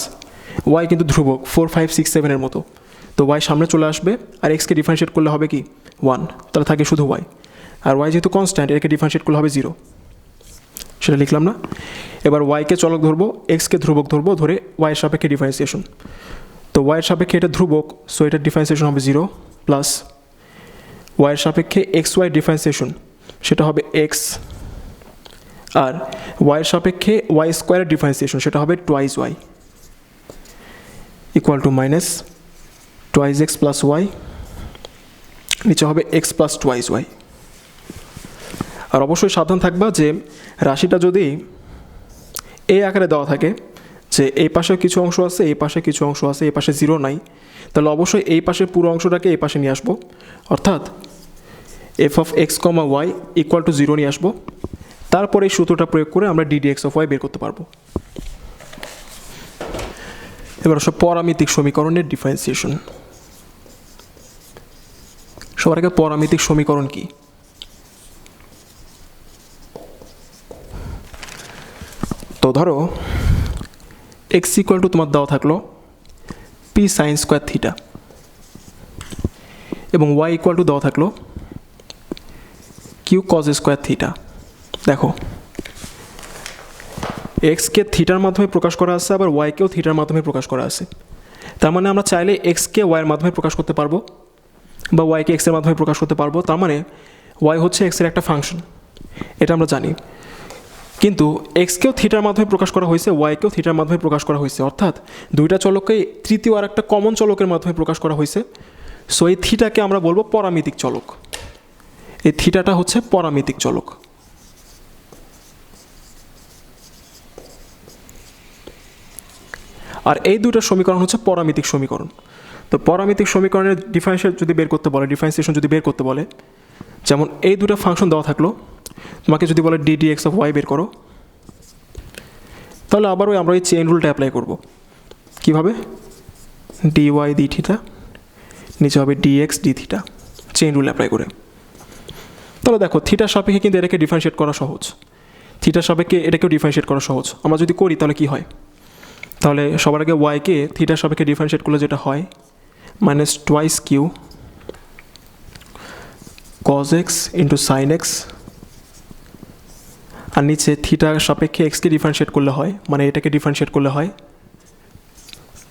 ওয়াই কিন্তু ধ্রুবক 4 5 6 7 মতো, তো ওয়াই সামনে চলে আসবে, আর এক্সকে ডিফারেন্সিয়েট করলে হবে কি 1, তাহলে থাকে শুধু ওয়াই। আর ওয়াই যেহেতু কনস্ট্যান্ট, এটাকে ডিফারেন্সিয়েট করলে হবে 0, সেটা লিখলাম না। এবার ওয়াইকে চলক ধরবো, এক্সকে ধ্রুবক ধরবো, ধরে ওয়াইয়ের সাপেক্ষে ডিফারেন্সিয়েশন। তো ওয়াইয়ের সাপেক্ষে এটা ধ্রুবক, সো এটার ডিফারেন্সিয়েশন হবে 0 প্লাস ওয়াইয়ের সাপেক্ষে এক্স ওয়াই ডিফারেন্সিয়েশন, সেটা হবে এক্স, আর ওয়াইয়ের সাপেক্ষে ওয়াই স্কোয়ারের ডিফারেন্সিয়েশন, সেটা হবে twice y equal to minus twice x plus y, নিচে হবে এক্স প্লাস টুয়াইস ওয়াই। আর অবশ্যই সাবধান থাকবা যে রাশিটা যদি এই আকারে দেওয়া থাকে, যে এই পাশে কিছু অংশ আছে, এই পাশে কিছু অংশ আছে, এই পাশে 0 নাই, তাহলে অবশ্যই এই পাশের পুরো অংশটাকে এই পাশে নিয়ে আসবো, অর্থাৎ f of x comma y equal to 0 নিয়ে আসবো। তারপরে এই সূত্রটা প্রয়োগ করে আমরা ddx অফ ওয়াই বের করতে পারবো। এবার সব পরামিতিক সমীকরণের ডিফারেন্সিয়েশন। সবার আগে পরামিতিক সমীকরণ কি? তো ধরো এক্স ইকুয়াল টু তোমার দেওয়া থাকলো পি সাইন স্কোয়ার থিটা, এবং ওয়াই ইকুয়াল টু দেওয়া থাকলো কিউ কজ স্কোয়ার থিটা। দেখো, এক্সকে থিটার মাধ্যমে প্রকাশ করা আছে, আবার ওয়াইকেও থিটার মাধ্যমে প্রকাশ করা আছে। তার মানে আমরা চাইলে এক্সকে ওয়াইয়ের মাধ্যমে প্রকাশ করতে পারবো বা ওয়াইকে এক্সের মাধ্যমে প্রকাশ করতে পারবো। তার মানে ওয়াই হচ্ছে এক্সের একটা ফাংশন, এটা আমরা জানি। কিন্তু এক্সকেও থিটার মাধ্যমে প্রকাশ করা হয়েছে, ওয়াইকেও থিটার মাধ্যমে প্রকাশ করা হয়েছে, অর্থাৎ দুইটা চলককে তৃতীয় আর একটা কমন চলকের মাধ্যমে প্রকাশ করা হয়েছে। সো এই থিটাকে আমরা বলবো পরামিতিক চলক। এই থিটাটা হচ্ছে পরামিতিক চলক। আর এই দুটো সমীকরণ হচ্ছে পরামিতিক সমীকরণ। তো পরামিতিক সমীকরণের ডিফারেন্সিয়েশন যদি বের করতে বলে, যেমন এই দুটো ফাংশন দেওয়া থাকলো, তোমাকে যদি বলে ডি এক্স অফ ওয়াই বের করো, তাহলে আবার আমরা এই চেইন রুলটা অ্যাপ্লাই করব। কীভাবে? ডি ওয়াই ডি থিটা, নিচে হবে D x D theta, chain rule apply করে। তাহলে দেখো থিটার সাপেক্ষে কিন্তু এটাকে ডিফারেন্সিয়েট করা সহজ, থিটার সাপেক্ষে এটাকেও ডিফারেন্সিয়েট করা সহজ। আমরা যদি করি তাহলে কি হয়? তাহলে সবার আগে ওয়াইকে থিটার সাপেক্ষে ডিফারেন্সিয়েট করলে যেটা হয় minus twice Q cos x into sine x, আর নিচে থিটার সাপেক্ষে এক্সকে ডিফারেন্সিয়েট করলে হয়, মানে এটাকে ডিফারেন্সিয়েট করলে হয়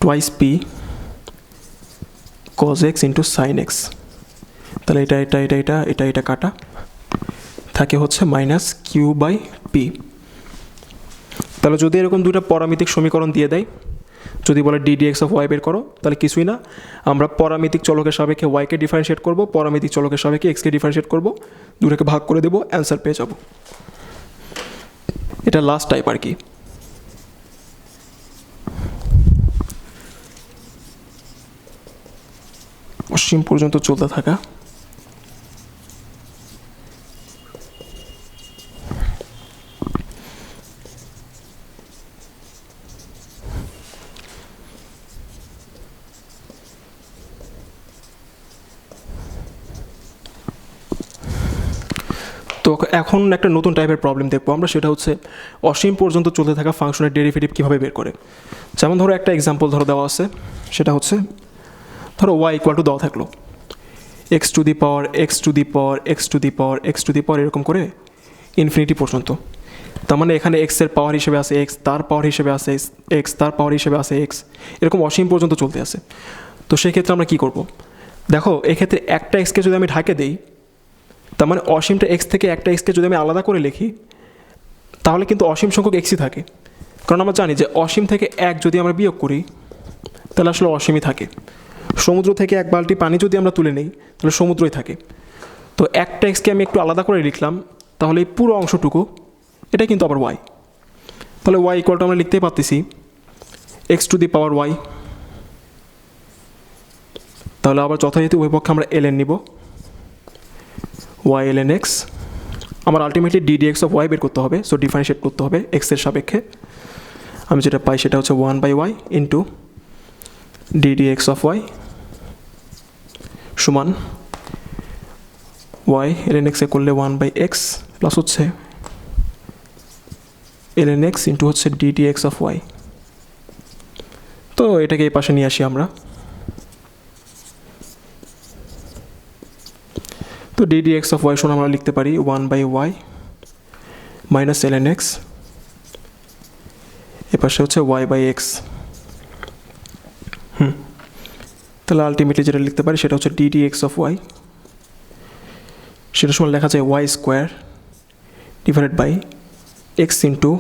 twice P cause x into sine x. তাহলে এটা কাটা থাকে হচ্ছে মাইনাস কিউ বাই পি। তাহলে যদি এরকম দুটো পরামিতিক সমীকরণ দিয়ে দেয়, যদি বলে ডি এক্স অফ ওয়াই বের করো, তাহলে কিছুই না, আমরা পরামিতিক চলকের সাপেক্ষে ওয়াইকে ডিফারেন্সিয়েট করব, পরামিতিক চলকের সাপেক্ষে এক্সকে ডিফারেন্সিয়েট করব, দুটোকে ভাগ করে দেবো, অ্যান্সার পেয়ে যাব। এটা লাস্ট টাইপ আর কি। অসীম পর্যন্ত চলতে থাকা। তো এখন একটা নতুন টাইপের প্রবলেম দেখবো আমরা, সেটা হচ্ছে অসীম পর্যন্ত চলতে থাকা ফাংশনের ডেরিভেটিভ কীভাবে বের করে। যেমন ধরো একটা এক্সাম্পল দেওয়া আছে, সেটা হচ্ছে ধরো ওয়াই ইকুয়াল টু দেওয়া থাকলো x to the power x to the power x to the power x to the power এরকম করে ইনফিনিটি পর্যন্ত। তার মানে এখানে এক্সের পাওয়ার হিসেবে আছে এক্স, তার পাওয়ার হিসেবে আছে এক্স, তার পাওয়ার হিসেবে আছে এক্স, এরকম অসীম পর্যন্ত চলতে আছে। তো সেই ক্ষেত্রে আমরা কী করব? দেখো এক্ষেত্রে একটা এক্সকে যদি আমি ঢাকে দিই, তার মানে অসীমটা এক্স থেকে একটা এক্সকে যদি আমি আলাদা করে লিখি, তাহলে কিন্তু অসীম সংখ্যক এক্সই থাকে। কারণ আমরা জানি যে অসীম থেকে এক যদি আমরা বিয়োগ করি, তাহলে আসলে অসীমই থাকে। সমুদ্র থেকে এক বালতি পানি যদি আমরা তুলে নিই, তাহলে সমুদ্রই থাকে। তো একটা এক্সকে আমি একটু আলাদা করে লিখলাম, তাহলে এই পুরো অংশটুকু এটা কিন্তু আবার ওয়াই। তাহলে ওয়াই ইকুয়াল টু আমরা লিখতেই পারতেছি x to the power y. তাহলে আবার যথারীতি ওই পক্ষে আমরা এলএন নিব, ওয়াই এলএন এক্স। আমার ultimately d x of y বের করতে হবে, সো ডিফারেন্সিয়েট করতে হবে এক্সের সাপেক্ষে। আমি যেটা পাই সেটা হচ্ছে 1/y into d x of y সমান ওয়াই এলএন এক্সে করলে 1/x প্লাস হচ্ছে এলএন এক্স ইন্টু হচ্ছে ডি এক্স অফ ওয়াই। তো এটাকে এই পাশে নিয়ে আসি আমরা। তো ডি এক্স অফ ওয়াই সমান আমরা লিখতে পারি 1/y মাইনাস এলএন এক্স, এ পাশে হচ্ছে y/x। তাহলে আলটিমেটলি যেটা লিখতে পারি সেটা হচ্ছে ডি এক্স অফ ওয়াই, সেটা সময় লেখা যায় y square divided by x into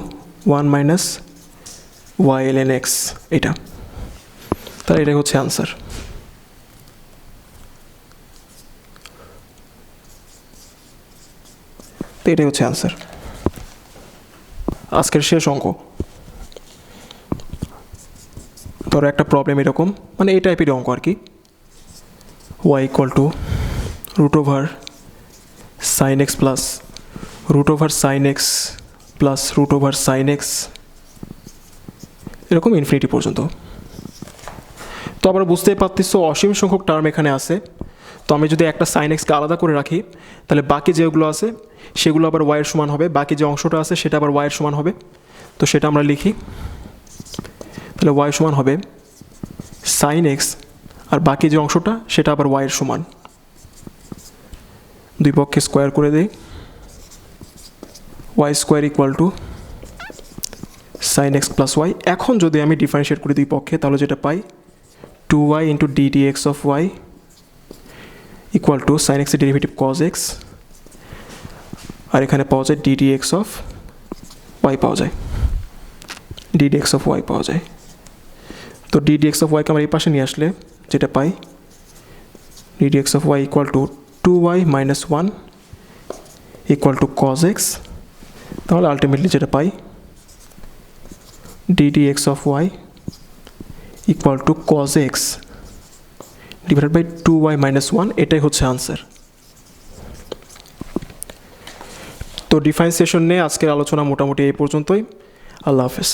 1 minus y l n x. এটা তাহলে এটাই হচ্ছে আনসার। তো এটাই হচ্ছে আনসার। আজকের শেষ অঙ্ক। ধরো একটা প্রবলেম এরকম, মানে এই টাইপের অঙ্ক আর কি। Y equal to root over sine x plus root over sine x plus root over sine x, এরকম ইনফিনিটি পর্যন্ত। তো আমরা বুঝতেই পারতেছো অসীম সংখ্যক টার্ম এখানে আছে। তো আমি যদি একটা সাইন এক্সকে আলাদা করে রাখি, তাহলে বাকি যেগুলো আছে সেগুলো আবার ওয়াইয়ের সমান হবে, বাকি যে অংশটা আছে সেটা আবার ওয়াইয়ের সমান হবে। তো সেটা আমরা লিখি, তাহলে ওয়াই সমান হবে সাইন এক্স, আর বাকি যে অংশটা সেটা আবার ওয়াইয়ের সমান। দুই পক্ষে স্কোয়ার করে দেই, y square equal to sine x plus y. এখন যদি আমি ডিফারেন্সিয়েট করি দুই পক্ষে, তাহলে যেটা পাই 2y into d dx of y equal to sin x এর ডেরিভেটিভ cos x, আর এখানে পাওয়া যায় d dx of y পাওয়া যায়, d dx of y পাওয়া যায়। তো d dx of y কে আমরা এই পাশে নিয়ে আসলে যেটা পাই d dx of y equal to 2y minus 1 equal to cos x, তাহলে আলটিমেটলি যেটা পাই d dx of y equal to cos x divided by 2y minus 1, এটাই হচ্ছে আনসার। তো ডিফারেন্সিয়েশন নিয়ে আজকের আলোচনা মোটামুটি এই পর্যন্তই। আল্লাহ হাফেজ।